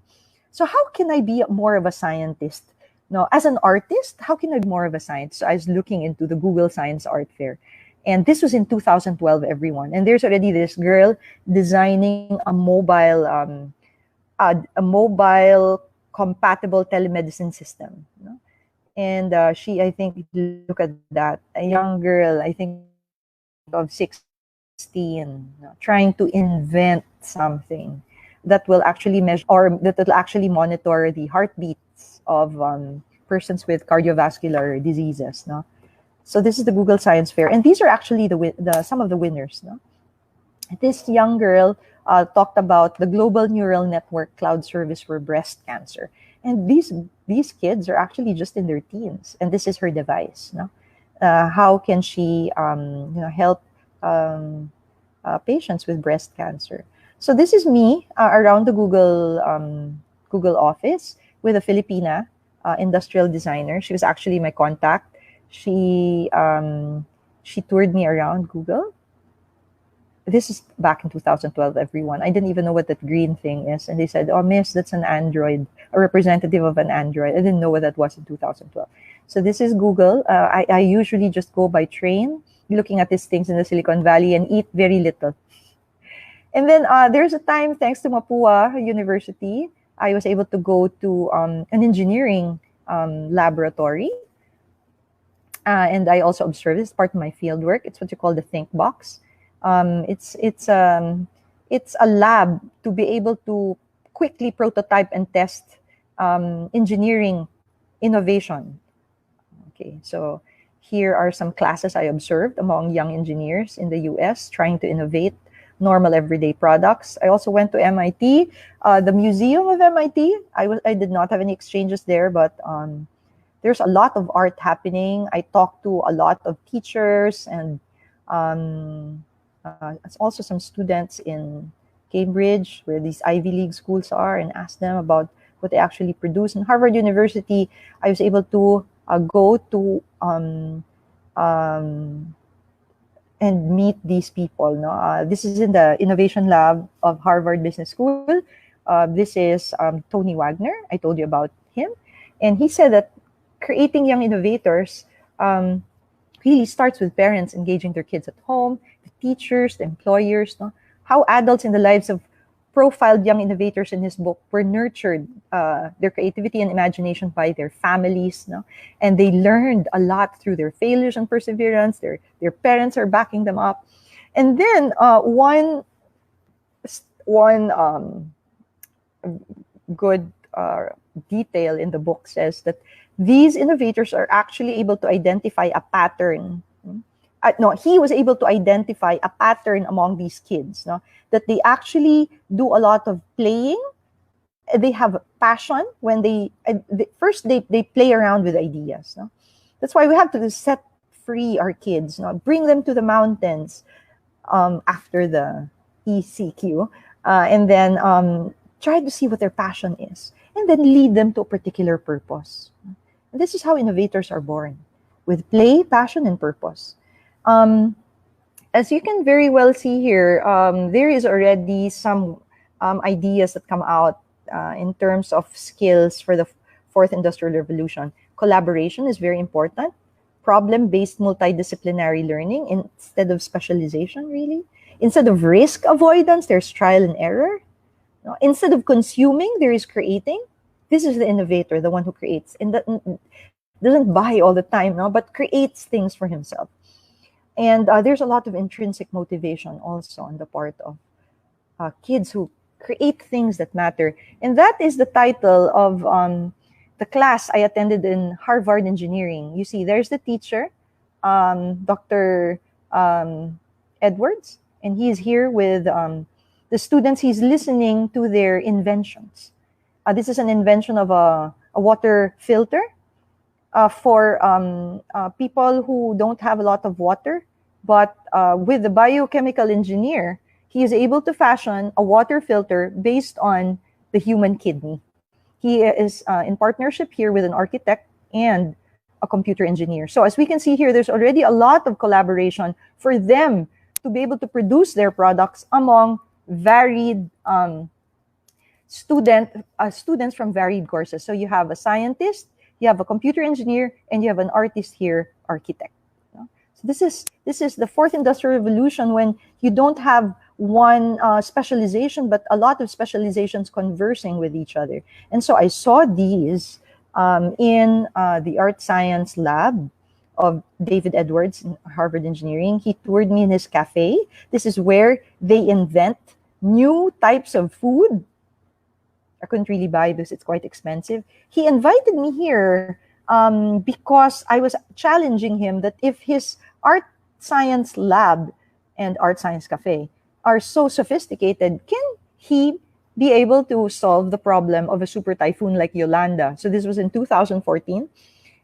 So how can I be more of a scientist? No, as an artist, how can I be more of a scientist? So I was looking into the Google Science Art Fair. And this was in 2012, everyone. And there's already this girl designing a mobile compatible telemedicine system. You know? And she, I think, look at that, a young girl, I think of 16, you know, trying to invent something that will actually measure or that will actually monitor the heartbeats of persons with cardiovascular diseases. No? So this is the Google Science Fair, and these are actually the some of the winners. No? This young girl talked about the global neural network cloud service for breast cancer, and these kids are actually just in their teens, and this is her device. No? How can she help patients with breast cancer? So this is me around the Google office with a Filipina industrial designer. She was actually my contact. She toured me around Google. This is back in 2012, everyone. I didn't even know what that green thing is. And they said, "Oh, miss, that's an Android, a representative of an Android." I didn't know what that was in 2012. So this is Google. I usually just go by train, looking at these things in the Silicon Valley and eat very little. And then there's a time, thanks to Mapua University, I was able to go to an engineering laboratory. And I also observe this part of my field work. It's what you call the think box. It's a lab to be able to quickly prototype and test engineering innovation. Okay, so here are some classes I observed among young engineers in the US trying to innovate normal everyday products. I also went to MIT, the museum of MIT. I did not have any exchanges there, but there's a lot of art happening. I talked to a lot of teachers and also some students in Cambridge, where these Ivy League schools are, and asked them about what they actually produce. In Harvard University, I was able to go to and meet these people. No? This is in the Innovation Lab of Harvard Business School. This is Tony Wagner. I told you about him. And he said that creating young innovators really starts with parents engaging their kids at home, the teachers, the employers. No? How adults in the lives of profiled young innovators in his book were nurtured, their creativity and imagination by their families. No? And they learned a lot through their failures and perseverance. Their parents are backing them up. And then one good detail in the book says that these innovators are actually able to identify a pattern. No, he was able to identify a pattern among these kids, no? That they actually do a lot of playing. They have passion when they play around with ideas. No? That's why we have to set free our kids, no? Bring them to the mountains after the ECQ, and then try to see what their passion is, and then lead them to a particular purpose. And this is how innovators are born, with play, passion, and purpose. As you can very well see here, there is already some ideas that come out in terms of skills for fourth industrial revolution. Collaboration is very important. Problem-based multidisciplinary learning instead of specialization, really. Instead of risk avoidance, there's trial and error. No? Instead of consuming, there is creating. This is the innovator, the one who creates, and that doesn't buy all the time, no, but creates things for himself. And there's a lot of intrinsic motivation also on the part of kids who create things that matter. And that is the title of the class I attended in Harvard Engineering. You see, there's the teacher, Dr. Edwards, and he's here with the students. He's listening to their inventions. This is an invention of a water filter for people who don't have a lot of water. But with the biochemical engineer, he is able to fashion a water filter based on the human kidney. He is in partnership here with an architect and a computer engineer. So as we can see here, there's already a lot of collaboration for them to be able to produce their products among varied students from varied courses. So you have a scientist, you have a computer engineer, and you have an artist here, architect. So this is the fourth industrial revolution, when you don't have one specialization, but a lot of specializations conversing with each other. And so I saw these in the art science lab of David Edwards in Harvard Engineering. He toured me in his cafe. This is where they invent new types of food. I couldn't really buy this, it's quite expensive. He invited me here because I was challenging him that if his art science lab and art science cafe are so sophisticated, can he be able to solve the problem of a super typhoon like Yolanda? So this was in 2014.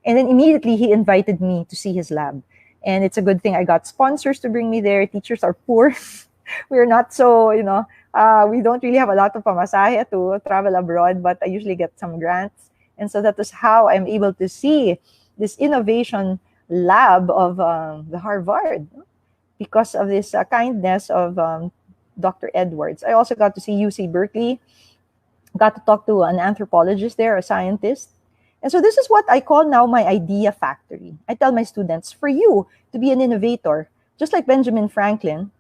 And then immediately he invited me to see his lab. And it's a good thing I got sponsors to bring me there. Teachers are poor. We're not so, we don't really have a lot of pamasahe to travel abroad, but I usually get some grants. And so that is how I'm able to see this innovation lab of the Harvard, because of this kindness of Dr. Edwards. I also got to see UC Berkeley, got to talk to an anthropologist there, a scientist. And so this is what I call now my idea factory. I tell my students, for you to be an innovator, just like Benjamin Franklin,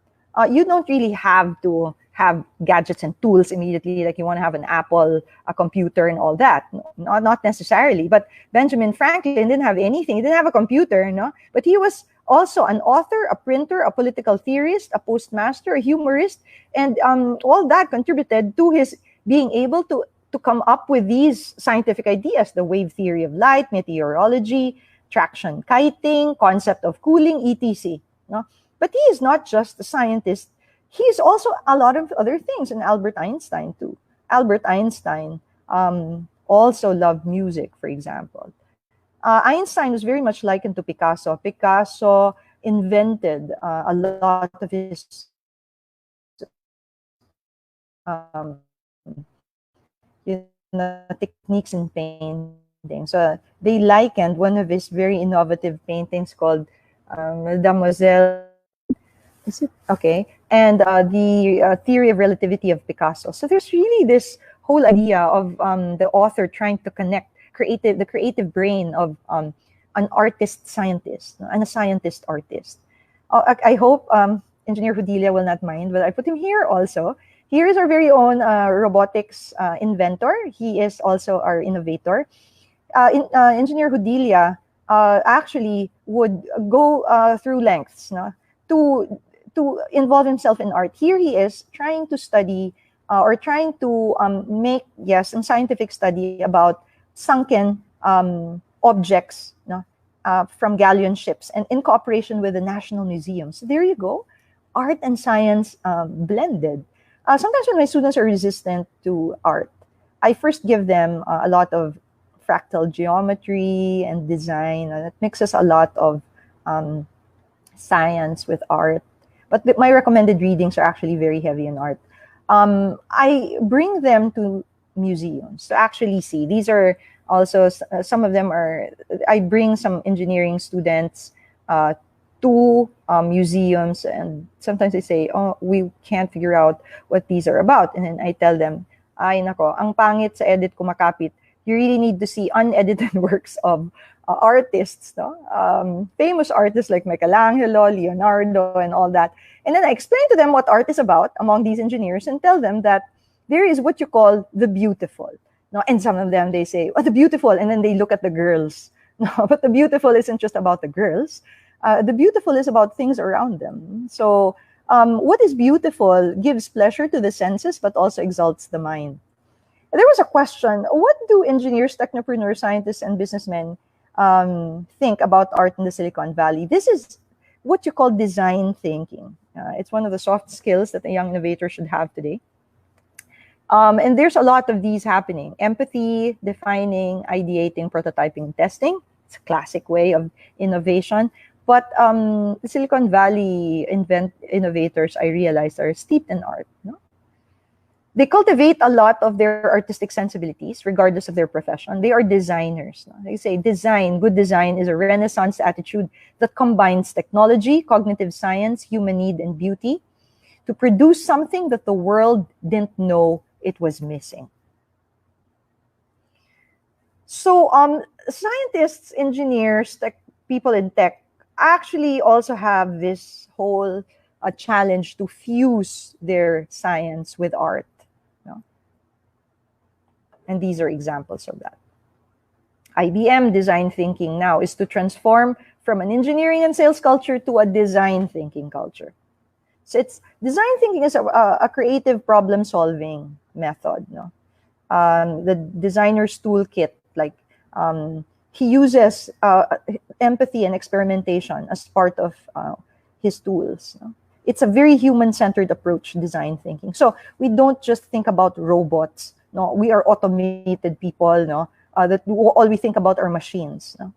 you don't really have to have gadgets and tools immediately, like you want to have an Apple, a computer, and all that. No, not necessarily. But Benjamin Franklin didn't have anything. He didn't have a computer, but he was also an author, a printer, a political theorist, a postmaster, a humorist, and all that contributed to his being able to come up with these scientific ideas: the wave theory of light, meteorology, traction kiting, concept of cooling, etc. But he is not just a scientist. He is also a lot of other things, and Albert Einstein too. Albert Einstein also loved music, for example. Einstein was very much likened to Picasso. Picasso invented a lot of his techniques in painting. So they likened one of his very innovative paintings called Mademoiselle. Is it okay? And the theory of relativity of Picasso. So there's really this whole idea of the author trying to connect the creative brain of an artist scientist and a scientist artist. I hope Engineer Hudilia will not mind, but I put him here also. Here is our very own robotics inventor. He is also our innovator. Engineer Hudilia actually would go through lengths to involve himself in art. Here he is trying to study or trying to make, a scientific study about sunken objects from galleon ships, and in cooperation with the National Museum. So there you go, art and science blended. Sometimes when my students are resistant to art, I first give them a lot of fractal geometry and design. That mixes a lot of science with art. But my recommended readings are actually very heavy in art. I bring them to museums to actually see. These are also, some of them are, I bring some engineering students to museums, and sometimes they say, oh, we can't figure out what these are about. And then I tell them, ay nako, ang pangit sa edit ko makapit, You really need to see unedited works of artists, no? Famous artists like Michelangelo, Leonardo, and all that. And then I explain to them what art is about among these engineers and tell them that there is what you call the beautiful. No? And some of them, they say, oh, the beautiful, and then they look at the girls. No, but the beautiful isn't just about the girls. The beautiful is about things around them. So what is beautiful gives pleasure to the senses, but also exalts the mind. There was a question, what do engineers, technopreneurs, scientists, and businessmen think about art in the Silicon Valley? This is what you call design thinking. It's one of the soft skills that a young innovator should have today. And there's a lot of these happening. Empathy, defining, ideating, prototyping, testing. It's a classic way of innovation. But the Silicon Valley innovators, I realized, are steeped in art. No? They cultivate a lot of their artistic sensibilities, regardless of their profession. They are designers. No? They say good design is a Renaissance attitude that combines technology, cognitive science, human need, and beauty to produce something that the world didn't know it was missing. So scientists, engineers, people in tech actually also have this whole challenge to fuse their science with art. And these are examples of that. IBM design thinking now is to transform from an engineering and sales culture to a design thinking culture. So it's design thinking is a creative problem solving method. No? The designer's toolkit, like he uses empathy and experimentation as part of his tools. No? It's a very human-centered approach to design thinking. So we don't just think about robots. No, we are automated people. No, that all we think about are machines. No?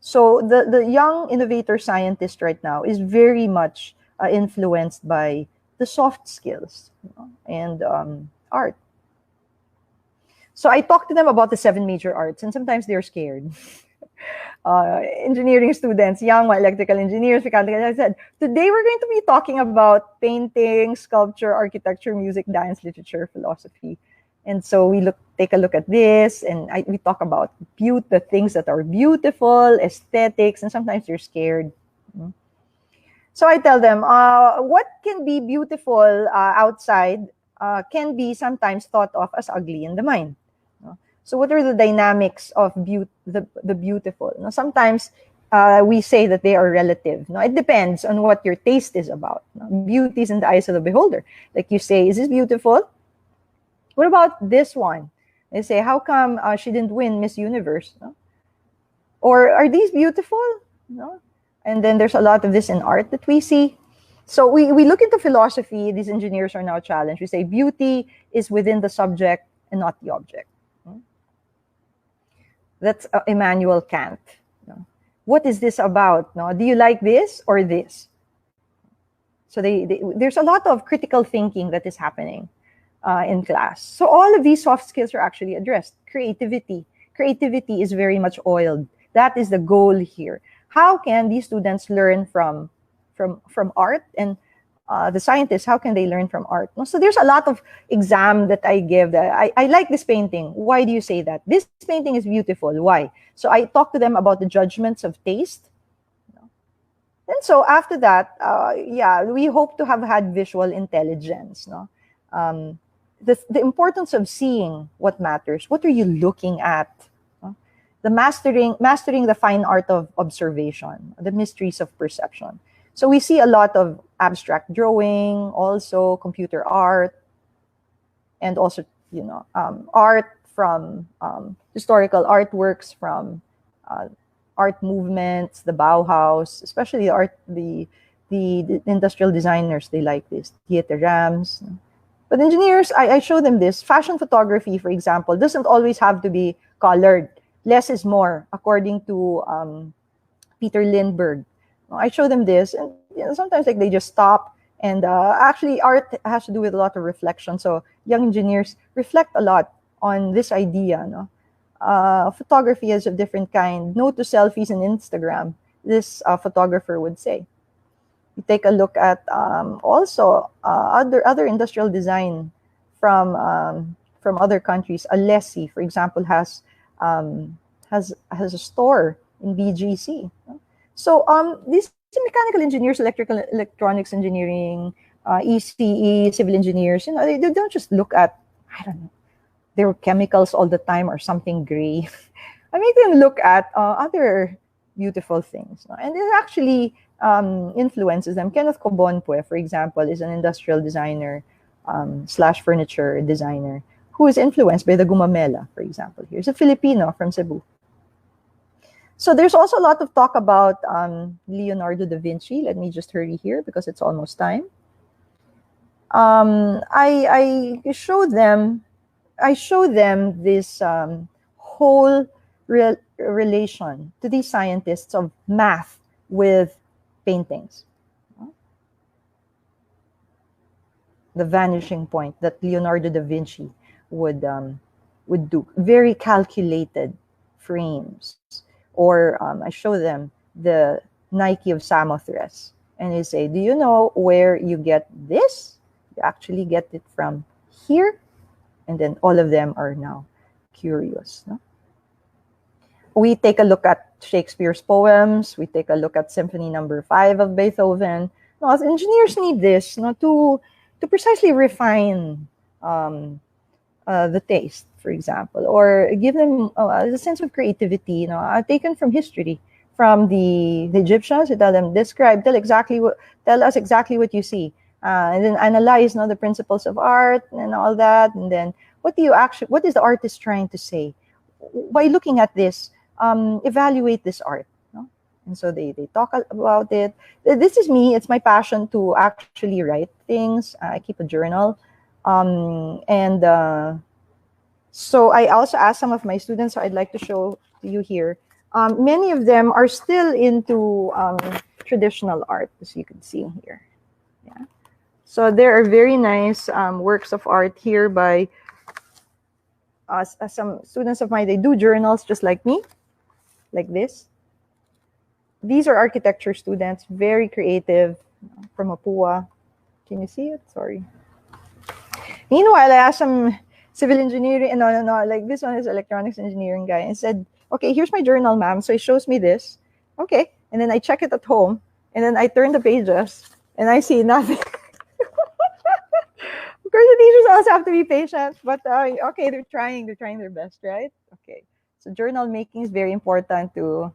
So the young innovator scientist right now is very much influenced by the soft skills, and art. So I talk to them about the 7 major arts, and sometimes they're scared. Engineering students, young electrical engineers, mechanical. I said, today we're going to be talking about painting, sculpture, architecture, music, dance, literature, philosophy. And so we take a look at this, and we talk about the things that are beautiful, aesthetics, and sometimes you're scared. So I tell them, what can be beautiful outside can be sometimes thought of as ugly in the mind. So what are the dynamics of the beautiful? Sometimes we say that they are relative. It depends on what your taste is about. Beauty is in the eyes of the beholder. Like you say, is this beautiful? What about this one? They say, how come she didn't win Miss Universe? No? Or are these beautiful? No? And then there's a lot of this in art that we see. So we look into philosophy. These engineers are now challenged. We say beauty is within the subject and not the object. That's Immanuel Kant. What is this about? Do you like this or this? So there's a lot of critical thinking that is happening in class. So all of these soft skills are actually addressed. Creativity. Creativity is very much oiled. That is the goal here. How can these students learn from art? And the scientists, how can they learn from art? So there's a lot of exam that I give. That I like this painting. Why do you say that? This painting is beautiful. Why? So I talk to them about the judgments of taste. And so after that, we hope to have had visual intelligence. The importance of seeing what matters. What are you looking at? The mastering the fine art of observation, the mysteries of perception. So we see a lot of abstract drawing, also computer art, and also art from historical artworks from art movements, the Bauhaus, especially the industrial designers. They like this theaterams. But engineers, I show them this. Fashion photography, for example, doesn't always have to be colored. Less is more, according to Peter Lindbergh. I show them this, and sometimes they just stop. And actually, art has to do with a lot of reflection. So young engineers reflect a lot on this idea. Photography is of different kind. No to selfies and Instagram. This photographer would say. You take a look at also other industrial design from other countries. Alessi, for example, has has a store in BGC. So these mechanical engineers, electronics engineering, ECE, civil engineers, they don't just look at, I don't know, their chemicals all the time or something gray. I make them look at other beautiful things. No? And it actually influences them. Kenneth Copeland, for example, is an industrial designer slash furniture designer who is influenced by the Gumamela, for example. Here's a Filipino from Cebu. So there's also a lot of talk about Leonardo Da Vinci. Let me just hurry here because it's almost time. I show them this whole relation to these scientists of math with paintings. The vanishing point that Leonardo da Vinci would do. Very calculated frames. Or I show them the Nike of Samothrace. And they say, do you know where you get this? You actually get it from here. And then all of them are now curious. No? We take a look at Shakespeare's poems. We take a look at Symphony No. 5 of Beethoven. No, engineers need this to precisely refine the taste, for example, or give them a sense of creativity, taken from history, from the Egyptians. You tell them, tell us exactly what you see, and then analyze, the principles of art and all that, and then what is the artist trying to say? By looking at this, evaluate this art. And so they talk about it. This is me. It's my passion to actually write things. I keep a journal. So I also asked some of my students, so I'd like to show you here. Many of them are still into traditional art, as you can see here. Yeah. So there are very nice works of art here by some students of mine. They do journals just like me, like this. These are architecture students, very creative, from Mapua. Can you see it? Sorry. Meanwhile, I asked some civil engineering, no, like this one is electronics engineering guy, and said, okay, here's my journal, ma'am. So he shows me this. Okay. And then I check it at home, and then I turn the pages, and I see nothing. Of course, the teachers also have to be patient, but okay, they're trying their best, right? Okay. So journal making is very important to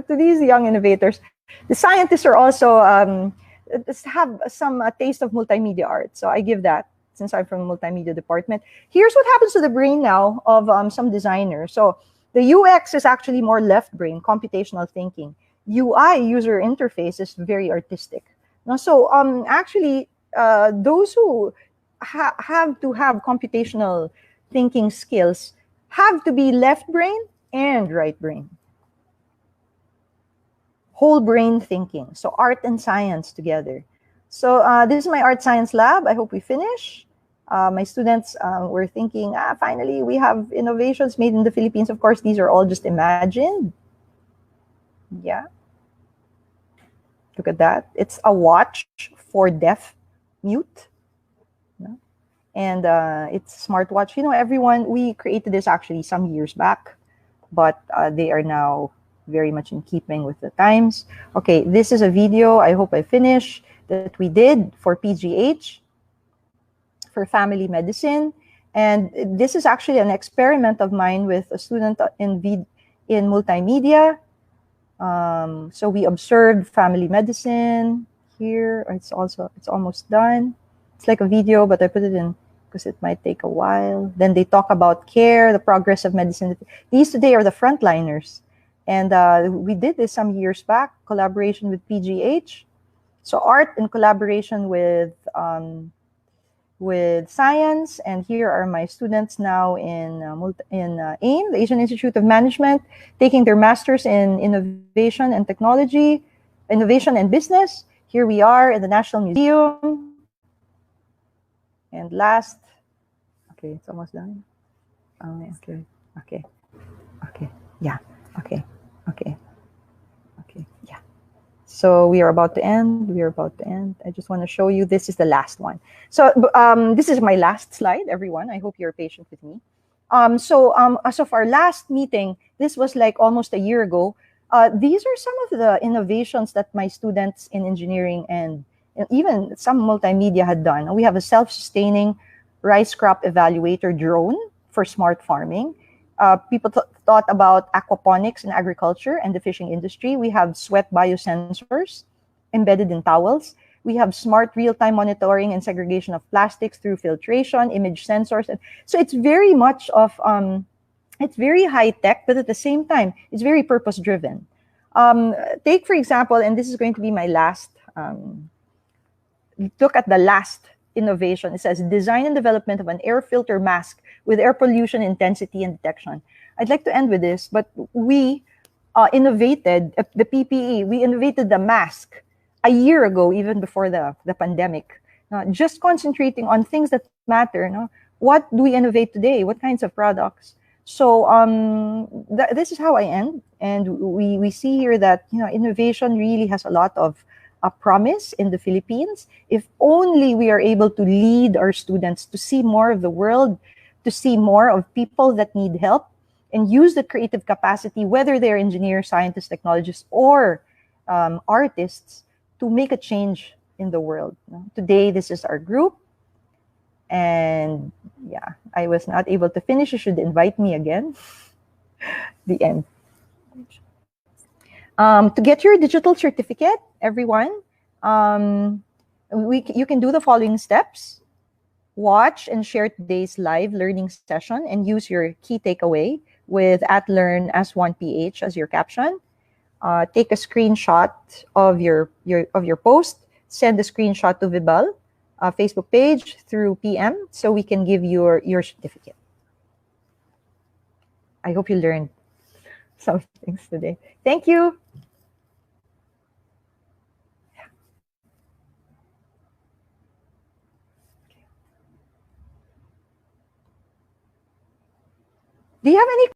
these young innovators. The scientists are also have some taste of multimedia art. So I give that since I'm from the multimedia department. Here's what happens to the brain now of some designers. So the UX is actually more left brain, computational thinking. UI, user interface, is very artistic. So actually, those who have to have computational thinking skills have to be left brain and right brain. Whole brain thinking. So art and science together. So this is my art science lab. I hope we finish. My students were thinking, finally, we have innovations made in the Philippines. Of course, these are all just imagined. Yeah. Look at that. It's a watch for deaf mute. And it's a smartwatch. Everyone, we created this actually some years back, but they are now very much in keeping with the times. Okay, this is a video, I hope I finish, that we did for PGH, for family medicine. And this is actually an experiment of mine with a student in multimedia. So we observed family medicine here. It's almost done. It's like a video, but I put it in because it might take a while. Then they talk about care, the progress of medicine. These today are the frontliners. And we did this some years back, collaboration with PGH. So art in collaboration with science. And here are my students now in AIM, the Asian Institute of Management, taking their masters in innovation and technology, innovation and business. Here we are in the National Museum. And last, okay, it's almost done. Okay, yeah, okay. Yeah. So we are about to end. I just want to show you, this is the last one. So this is my last slide, everyone. I hope you're patient with me. As of our last meeting, this was like almost a year ago. These are some of the innovations that my students in engineering and even some multimedia had done. We have a self-sustaining rice crop evaluator drone for smart farming. People thought about aquaponics in agriculture and the fishing industry. We have sweat biosensors embedded in towels. We have smart real-time monitoring and segregation of plastics through filtration, image sensors. And so it's very much of, it's very high tech, but at the same time, it's very purpose driven. Take, for example, and this is going to be my last, look at the last innovation. It says design and development of an air filter mask with air pollution intensity and detection. I'd like to end with this, but we innovated the PPE, we innovated the mask a year ago, even before the pandemic, just concentrating on things that matter. No? What do we innovate today? What kinds of products? So this is how I end. And we see here that innovation really has a lot of promise in the Philippines. If only we are able to lead our students to see more of the world, to see more of people that need help, and use the creative capacity, whether they're engineers, scientists, technologists, or artists, to make a change in the world. Today, this is our group. And yeah, I was not able to finish. You should invite me again. The end. To get your digital certificate, everyone, you can do the following steps. Watch and share today's live learning session and use your key takeaway with @learn as 1PH as your caption. Take a screenshot of your post. Send the screenshot to Vibal Facebook page through PM so we can give you your certificate. I hope you learned some things today. Thank you. Do you have any